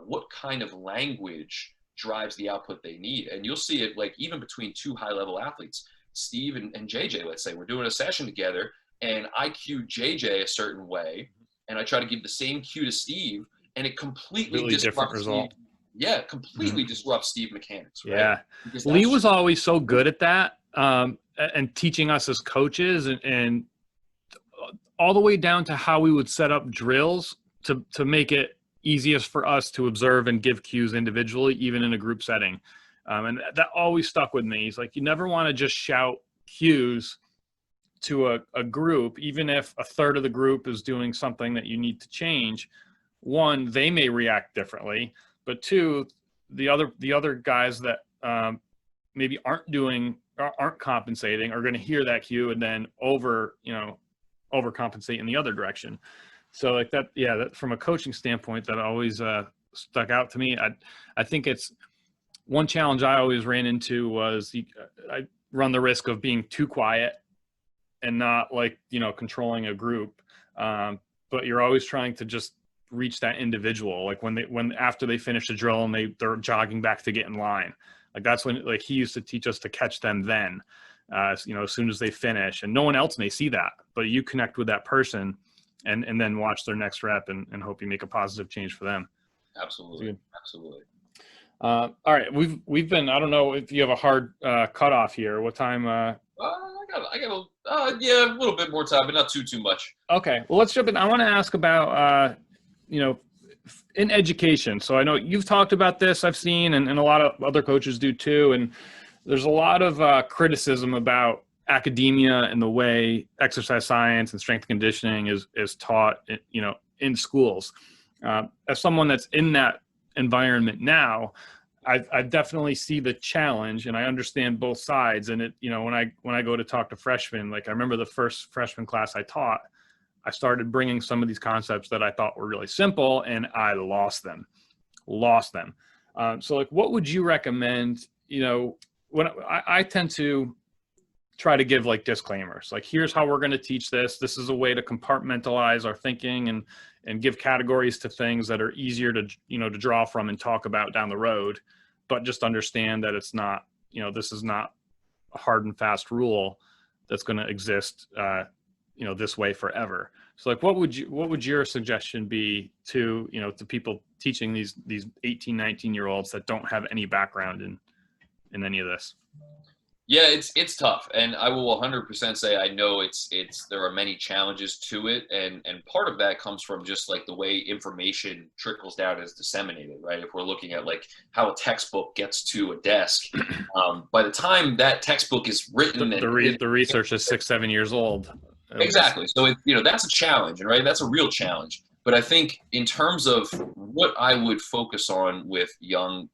what kind of language drives the output they need. And you'll see it like even between 2 high-level athletes, Steve and JJ, let's say, we're doing a session together, and I cue JJ a certain way, and I try to give the same cue to Steve, and it completely Really different disrupts Steve. result. Yeah, completely disrupts Steve mechanics, right? Yeah. Because Lee that's was just, always so good at that, and teaching us as coaches, and all the way down to how we would set up drills to make it easiest for us to observe and give cues individually, even in a group setting. And that always stuck with me. He's like, you never want to just shout cues to a group, even if a third of the group is doing something that you need to change. One, they may react differently, but two, the other guys that maybe aren't compensating are going to hear that cue and then overcompensate in the other direction. So like that, yeah, that from a coaching standpoint, that always stuck out to me. I think it's one challenge I always ran into was I run the risk of being too quiet and not like, controlling a group. But you're always trying to just reach that individual. Like when after they finish the drill and they're jogging back to get in line, like that's when, like, he used to teach us to catch them then, as soon as they finish, and no one else may see that, but you connect with that person and then watch their next rep and hope you make a positive change for them. absolutely. Absolutely. All right. We've been, I don't know if you have a hard cutoff here. What time? I got a little bit more time, but not too much. Okay. Well, let's jump in. I want to ask about, in education. So I know you've talked about this, I've seen, and a lot of other coaches do too. And there's a lot of criticism about academia and the way exercise science and strength and conditioning is taught, in schools. As someone that's in that environment now, I definitely see the challenge, and I understand both sides. And it, when I go to talk to freshmen, like I remember the first freshman class I taught, I started bringing some of these concepts that I thought were really simple, and I lost them. So like, what would you recommend? When I tend to try to give like disclaimers, like, here's how we're going to teach this. This is a way to compartmentalize our thinking and give categories to things that are easier to draw from and talk about down the road. But just understand that it's not, this is not a hard and fast rule that's going to exist, this way forever. So like, what would your suggestion be to, to people teaching these 18, 19-year-olds that don't have any background in any of this? Yeah, it's tough, and I will 100% say I know there are many challenges to it, and part of that comes from just like the way information trickles down and is disseminated, right? If we're looking at like how a textbook gets to a desk, by the time that textbook is written, The research is 6-7 years old. Exactly. So that's a challenge, right? That's a real challenge. But I think in terms of what I would focus on with young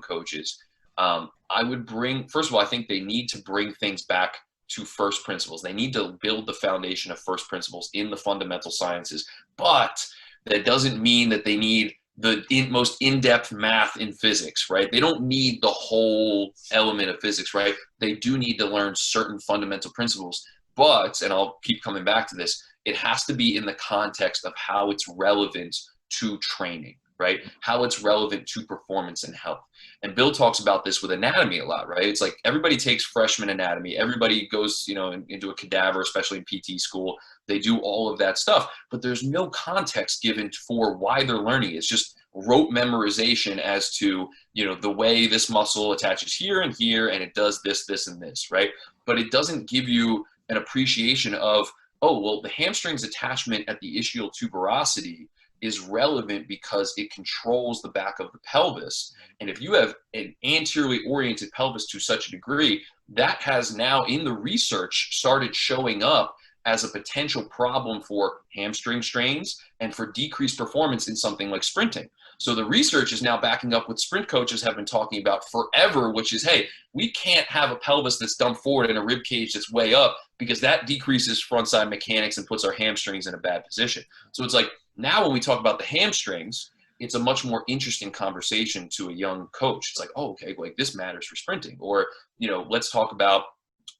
coaches, I would first of all, I think they need to bring things back to first principles. They need to build the foundation of first principles in the fundamental sciences, but that doesn't mean that they need the most in-depth math in physics, right? They don't need the whole element of physics, right? They do need to learn certain fundamental principles, but, and I'll keep coming back to this, it has to be in the context of how it's relevant to training, right? How it's relevant to performance and health. And Bill talks about this with anatomy a lot, right? It's like everybody takes freshman anatomy. Everybody goes, into a cadaver, especially in PT school. They do all of that stuff, but there's no context given for why they're learning. It's just rote memorization as to, the way this muscle attaches here and here, and it does this, this, and this, right? But it doesn't give you an appreciation of, oh, well, the hamstring's attachment at the ischial tuberosity is relevant because it controls the back of the pelvis. And if you have an anteriorly oriented pelvis to such a degree, that has now in the research started showing up as a potential problem for hamstring strains and for decreased performance in something like sprinting. So the research is now backing up what sprint coaches have been talking about forever, which is, hey, we can't have a pelvis that's dumped forward and a rib cage that's way up because that decreases frontside mechanics and puts our hamstrings in a bad position. So it's like, now when we talk about the hamstrings, it's a much more interesting conversation to a young coach. It's like, oh, okay, like this matters for sprinting. Or, let's talk about,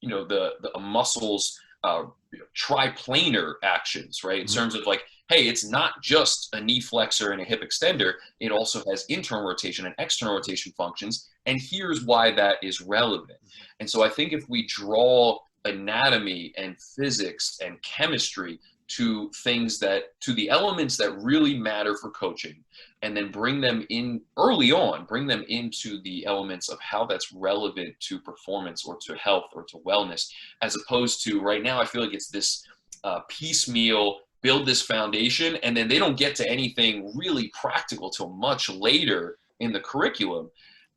the muscles, triplanar actions, right? In terms of like, hey, it's not just a knee flexor and a hip extender. It also has internal rotation and external rotation functions. And here's why that is relevant. And so I think if we draw anatomy and physics and chemistry to the elements that really matter for coaching, and then bring them in early on, bring them into the elements of how that's relevant to performance or to health or to wellness, as opposed to right now, I feel like it's this piecemeal, build this foundation, and then they don't get to anything really practical till much later in the curriculum.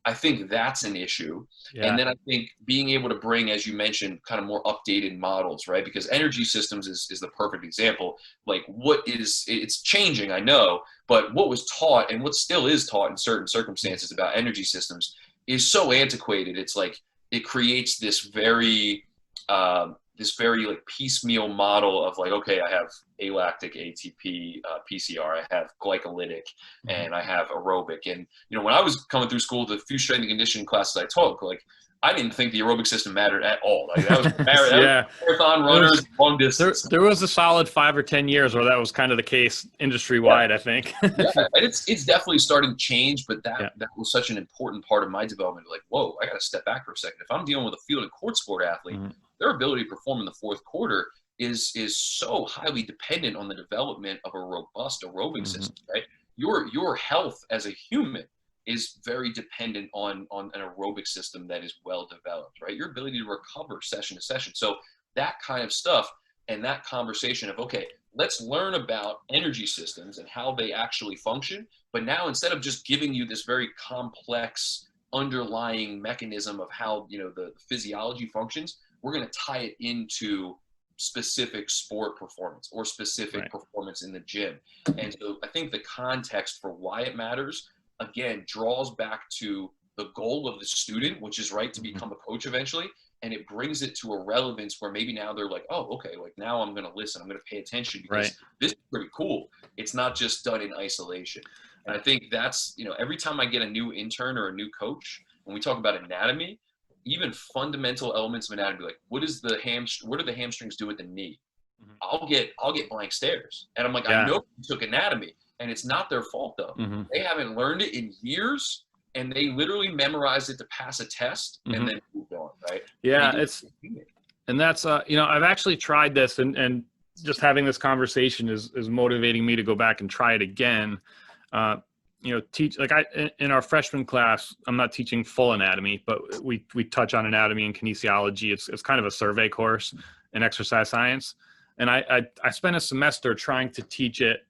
I think that's an issue. Yeah. And then I think being able to bring, as you mentioned, kind of more updated models, right? Because energy systems is the perfect example. Like it's changing, I know, but what was taught and what still is taught in certain circumstances about energy systems is so antiquated. It's like it creates this very like piecemeal model of like, okay, I have alactic, ATP, PCR, I have glycolytic, and I have aerobic. And, you know, when I was coming through school, the few strength and conditioning classes I took, like, I didn't think the aerobic system mattered at all. Like, that was, Yeah. marathon runners, long distance. There was a solid 5 or 10 years where that was kind of the case industry-wide, yeah. I think. Yeah, and it's definitely starting to change, but that was such an important part of my development. Like, whoa, I got to step back for a second. If I'm dealing with a field and court sport athlete, their ability to perform in the fourth quarter is so highly dependent on the development of a robust aerobic system, right? Your health as a human is very dependent on an aerobic system that is well developed, right? Your ability to recover session to session. So that kind of stuff and that conversation of, okay, let's learn about energy systems and how they actually function. But now, instead of just giving you this very complex underlying mechanism of how, you know, the physiology functions, we're going to tie it into specific sport performance or specific performance in the gym. And so I think the context for why it matters, again, draws back to the goal of the student, which is to become a coach eventually. And it brings it to a relevance where maybe now they're like, oh, okay, like now I'm going to listen, I'm going to pay attention because this is pretty cool. It's not just done in isolation. And I think that's, you know, every time I get a new intern or a new coach, when we talk about anatomy, even fundamental elements of anatomy, like what do the hamstrings do with the knee? I'll get blank stares. And I'm like, I know you took anatomy, and it's not their fault though. They haven't learned it in years, and they literally memorized it to pass a test and then moved on, right? Yeah, and that's you know, I've actually tried this, and just having this conversation is motivating me to go back and try it again. You know, teach, like in our freshman class, I'm not teaching full anatomy, but we touch on anatomy and kinesiology. It's kind of a survey course in exercise science. And I spent a semester trying to teach it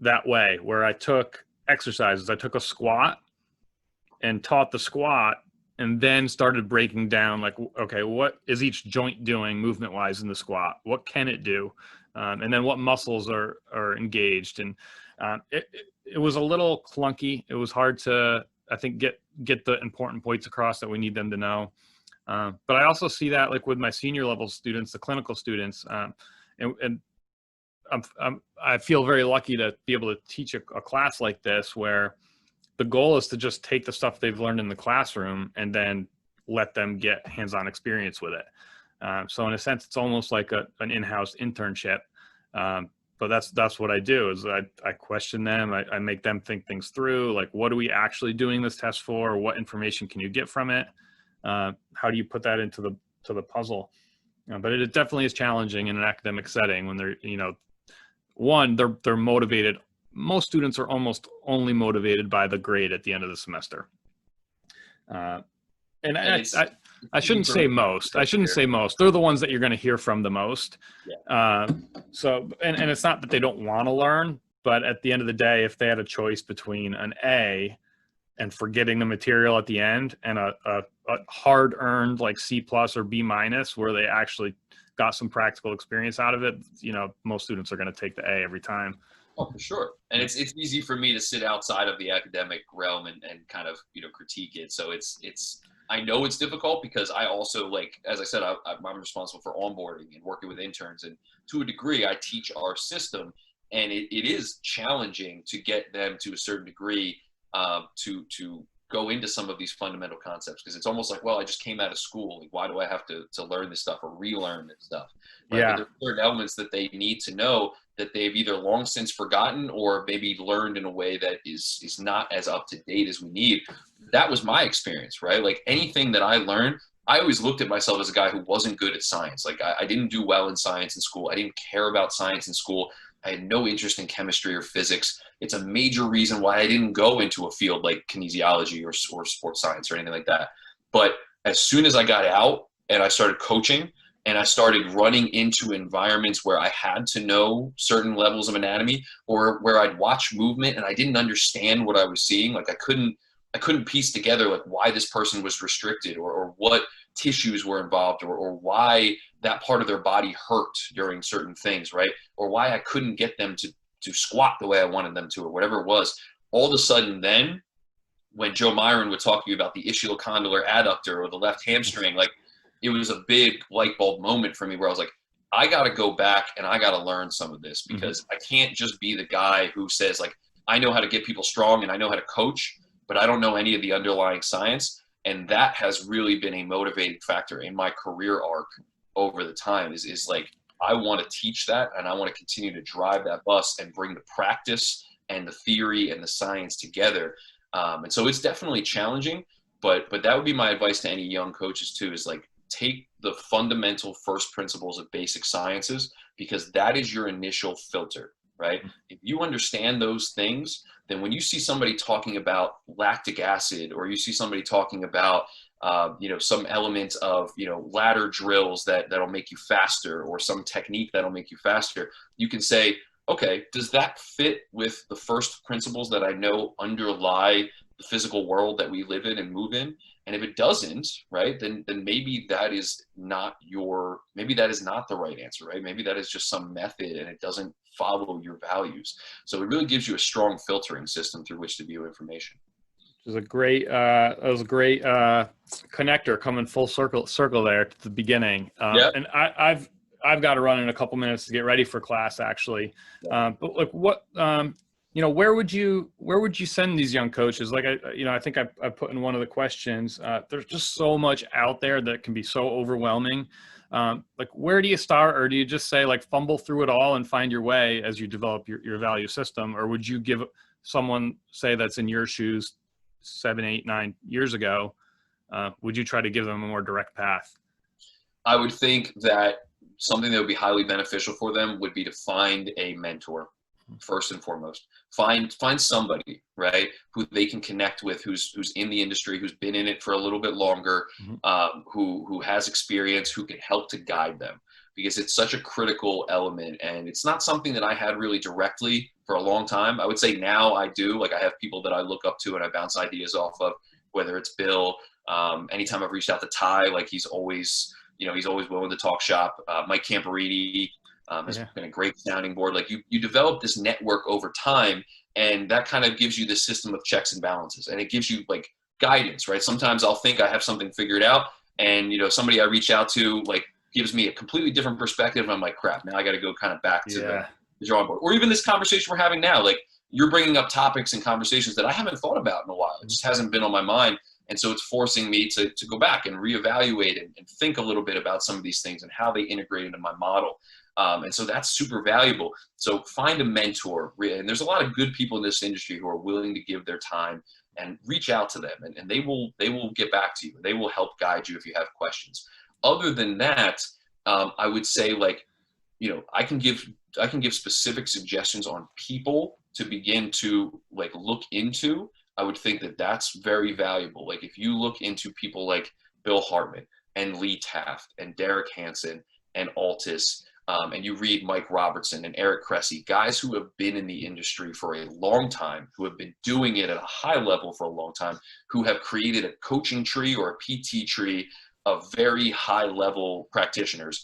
that way, where I took exercises. I took a squat and taught the squat, and then started breaking down, like, okay, what is each joint doing movement wise in the squat? What can it do? And then what muscles are engaged? And it was a little clunky. It was hard to, I think, get the important points across that we need them to know. But I also see that, like, with my senior level students, the clinical students, and I feel very lucky to be able to teach a class like this, where the goal is to just take the stuff they've learned in the classroom and then let them get hands-on experience with it. So in a sense, it's almost like an in-house internship. But that's what I do, is I question them. I make them think things through, like, what are we actually doing this test for? What information can you get from it? How do you put that into the puzzle? But it definitely is challenging in an academic setting when they're, you know, they're motivated. Most students are almost only motivated by the grade at the end of the semester. And I shouldn't say most. I shouldn't say most. They're the ones that you're going to hear from the most. So, and it's not that they don't want to learn, but at the end of the day, if they had a choice between an A and forgetting the material at the end, and a hard-earned like C+ or B- where they actually got some practical experience out of it, you know, most students are going to take the A every time. Oh, for sure. And it's easy for me to sit outside of the academic realm and kind of, you know, critique it. So I know it's difficult because I also, like, as I said, I'm responsible for onboarding and working with interns. And to a degree, I teach our system. And it is challenging to get them to a certain degree to go into some of these fundamental concepts, because it's almost like, well, I just came out of school. Like, why do I have to learn this stuff or relearn this stuff? Right? Yeah. But there are certain elements that they need to know that they've either long since forgotten or maybe learned in a way that is not as up to date as we need. That was my experience, right? Like, anything that I learned, I always looked at myself as a guy who wasn't good at science. Like I didn't do well in science in school. I didn't care about science in school. I had no interest in chemistry or physics. It's a major reason why I didn't go into a field like kinesiology or sports science or anything like that. But as soon as I got out and I started coaching and I started running into environments where I had to know certain levels of anatomy, or where I'd watch movement and I didn't understand what I was seeing, like I couldn't piece together like why this person was restricted, or what tissues were involved, or why that part of their body hurt during certain things, right? Or why I couldn't get them to squat the way I wanted them to, or whatever it was. All of a sudden then, when Joe Myron would talk to you about the ischiocondylar adductor or the left hamstring, like it was a big light bulb moment for me where I was like, I got to go back and I got to learn some of this, because I can't just be the guy who says like, I know how to get people strong and I know how to coach, but I don't know any of the underlying science. And that has really been a motivating factor in my career arc over the time is like, I want to teach that, and I want to continue to drive that bus and bring the practice and the theory and the science together. And so it's definitely challenging, but that would be my advice to any young coaches too, is like, take the fundamental first principles of basic sciences, because that is your initial filter, right? If you understand those things, then when you see somebody talking about lactic acid, or you see somebody talking about, some element of, ladder drills that'll make you faster, or some technique that'll make you faster, you can say, okay, does that fit with the first principles that I know underlie the physical world that we live in and move in? And if it doesn't, right, then maybe that is not the right answer, right? Maybe that is just some method and it doesn't follow your values. So it really gives you a strong filtering system through which to view information. It was a great, connector coming full circle there to the beginning. Yeah. And I've got to run in a couple minutes to get ready for class, actually. But like, what, where would you send these young coaches? Like, I think I put in one of the questions, there's just so much out there that can be so overwhelming. Like, where do you start, or do you just say like fumble through it all and find your way as you develop your value system? Or would you give someone, say, that's in your shoes 7, 8, 9 years ago, would you try to give them a more direct path? I would think that something that would be highly beneficial for them would be to find a mentor. First and foremost, find somebody, right, who they can connect with, who's in the industry, who's been in it for a little bit longer, who has experience, who can help to guide them, because it's such a critical element. And it's not something that I had really directly for a long time. I would say now I do. Like, I have people that I look up to and I bounce ideas off of, whether it's Bill. Anytime I've reached out to Ty, like he's always willing to talk shop. Mike Camperini has been a great sounding board. Like, you develop this network over time, and that kind of gives you this system of checks and balances, and it gives you like guidance, right? Sometimes I'll think I have something figured out, and somebody I reach out to like gives me a completely different perspective, and I'm like, crap, now I got to go kind of back to the drawing board. Or even this conversation we're having now, like, you're bringing up topics and conversations that I haven't thought about in a while. It just hasn't been on my mind. And so it's forcing me to go back and reevaluate and think a little bit about some of these things and how they integrate into my model. And so that's super valuable. So find a mentor. And there's a lot of good people in this industry who are willing to give their time, and reach out to them, and they will get back to you. They will help guide you if you have questions. Other than that, I would say, like, I can give specific suggestions on people to begin to like look into. I would think that that's very valuable. Like, if you look into people like Bill Hartman and Lee Taft and Derek Hansen and Altus, and you read Mike Robertson and Eric Cressy, guys who have been in the industry for a long time, who have been doing it at a high level for a long time, who have created a coaching tree or a PT tree of very high level practitioners,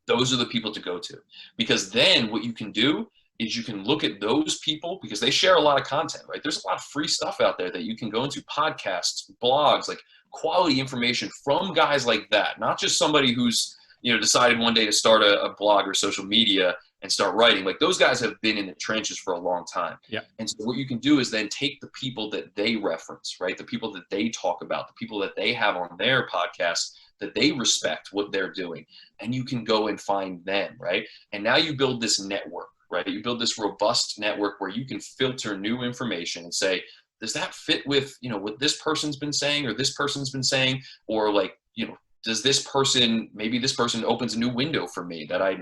those are the people to go to. Because then what you can do is you can look at those people, because they share a lot of content, right? There's a lot of free stuff out there that you can go into, podcasts, blogs, like quality information from guys like that, not just somebody who's, decided one day to start a blog or social media and start writing. Like, those guys have been in the trenches for a long time. Yeah. And so what you can do is then take the people that they reference, right? The people that they talk about, the people that they have on their podcasts, that they respect what they're doing, and you can go and find them, right? And now you build this network, right? You build this robust network where you can filter new information and say, does that fit with, what this person's been saying, or this person's been saying, or like, does this person, maybe this person opens a new window for me that I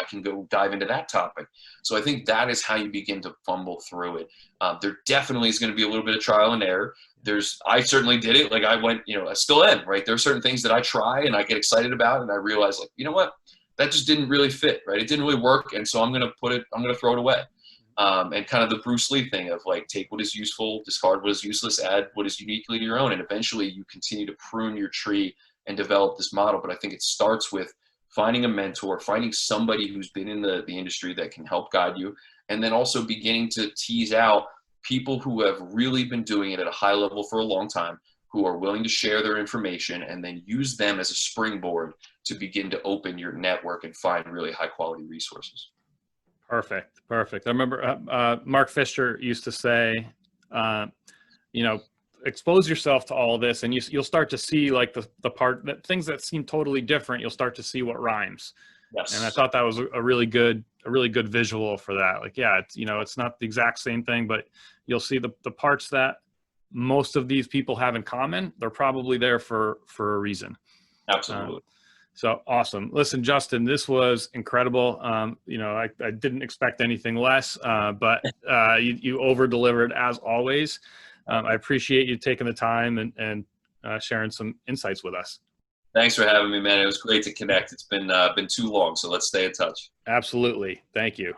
can go dive into that topic. So I think that is how you begin to fumble through it. There definitely is going to be a little bit of trial and error. I certainly did it. Like I went, I still am, right? There are certain things that I try and I get excited about, and I realize, like, you know what, that just didn't really fit, right? It didn't really work. And so I'm going to throw it away. And kind of the Bruce Lee thing of like, take what is useful, discard what is useless, add what is uniquely to your own. And eventually you continue to prune your tree and develop this model. But I think it starts with finding a mentor, finding somebody who's been in the industry that can help guide you. And then also beginning to tease out people who have really been doing it at a high level for a long time, who are willing to share their information, and then use them as a springboard to begin to open your network and find really high quality resources. Perfect. I remember Mark Fisher used to say, expose yourself to all of this, and you'll start to see like the part that things that seem totally different. You'll start to see what rhymes. Yes. And I thought that was a really good visual for that. Like, yeah, it's not the exact same thing, but you'll see the parts that most of these people have in common. They're probably there for a reason. Absolutely. So awesome. Listen, Justin, this was incredible. I didn't expect anything less, but you over-delivered as always. I appreciate you taking the time and sharing some insights with us. Thanks for having me, man. It was great to connect. It's been too long, so let's stay in touch. Absolutely. Thank you.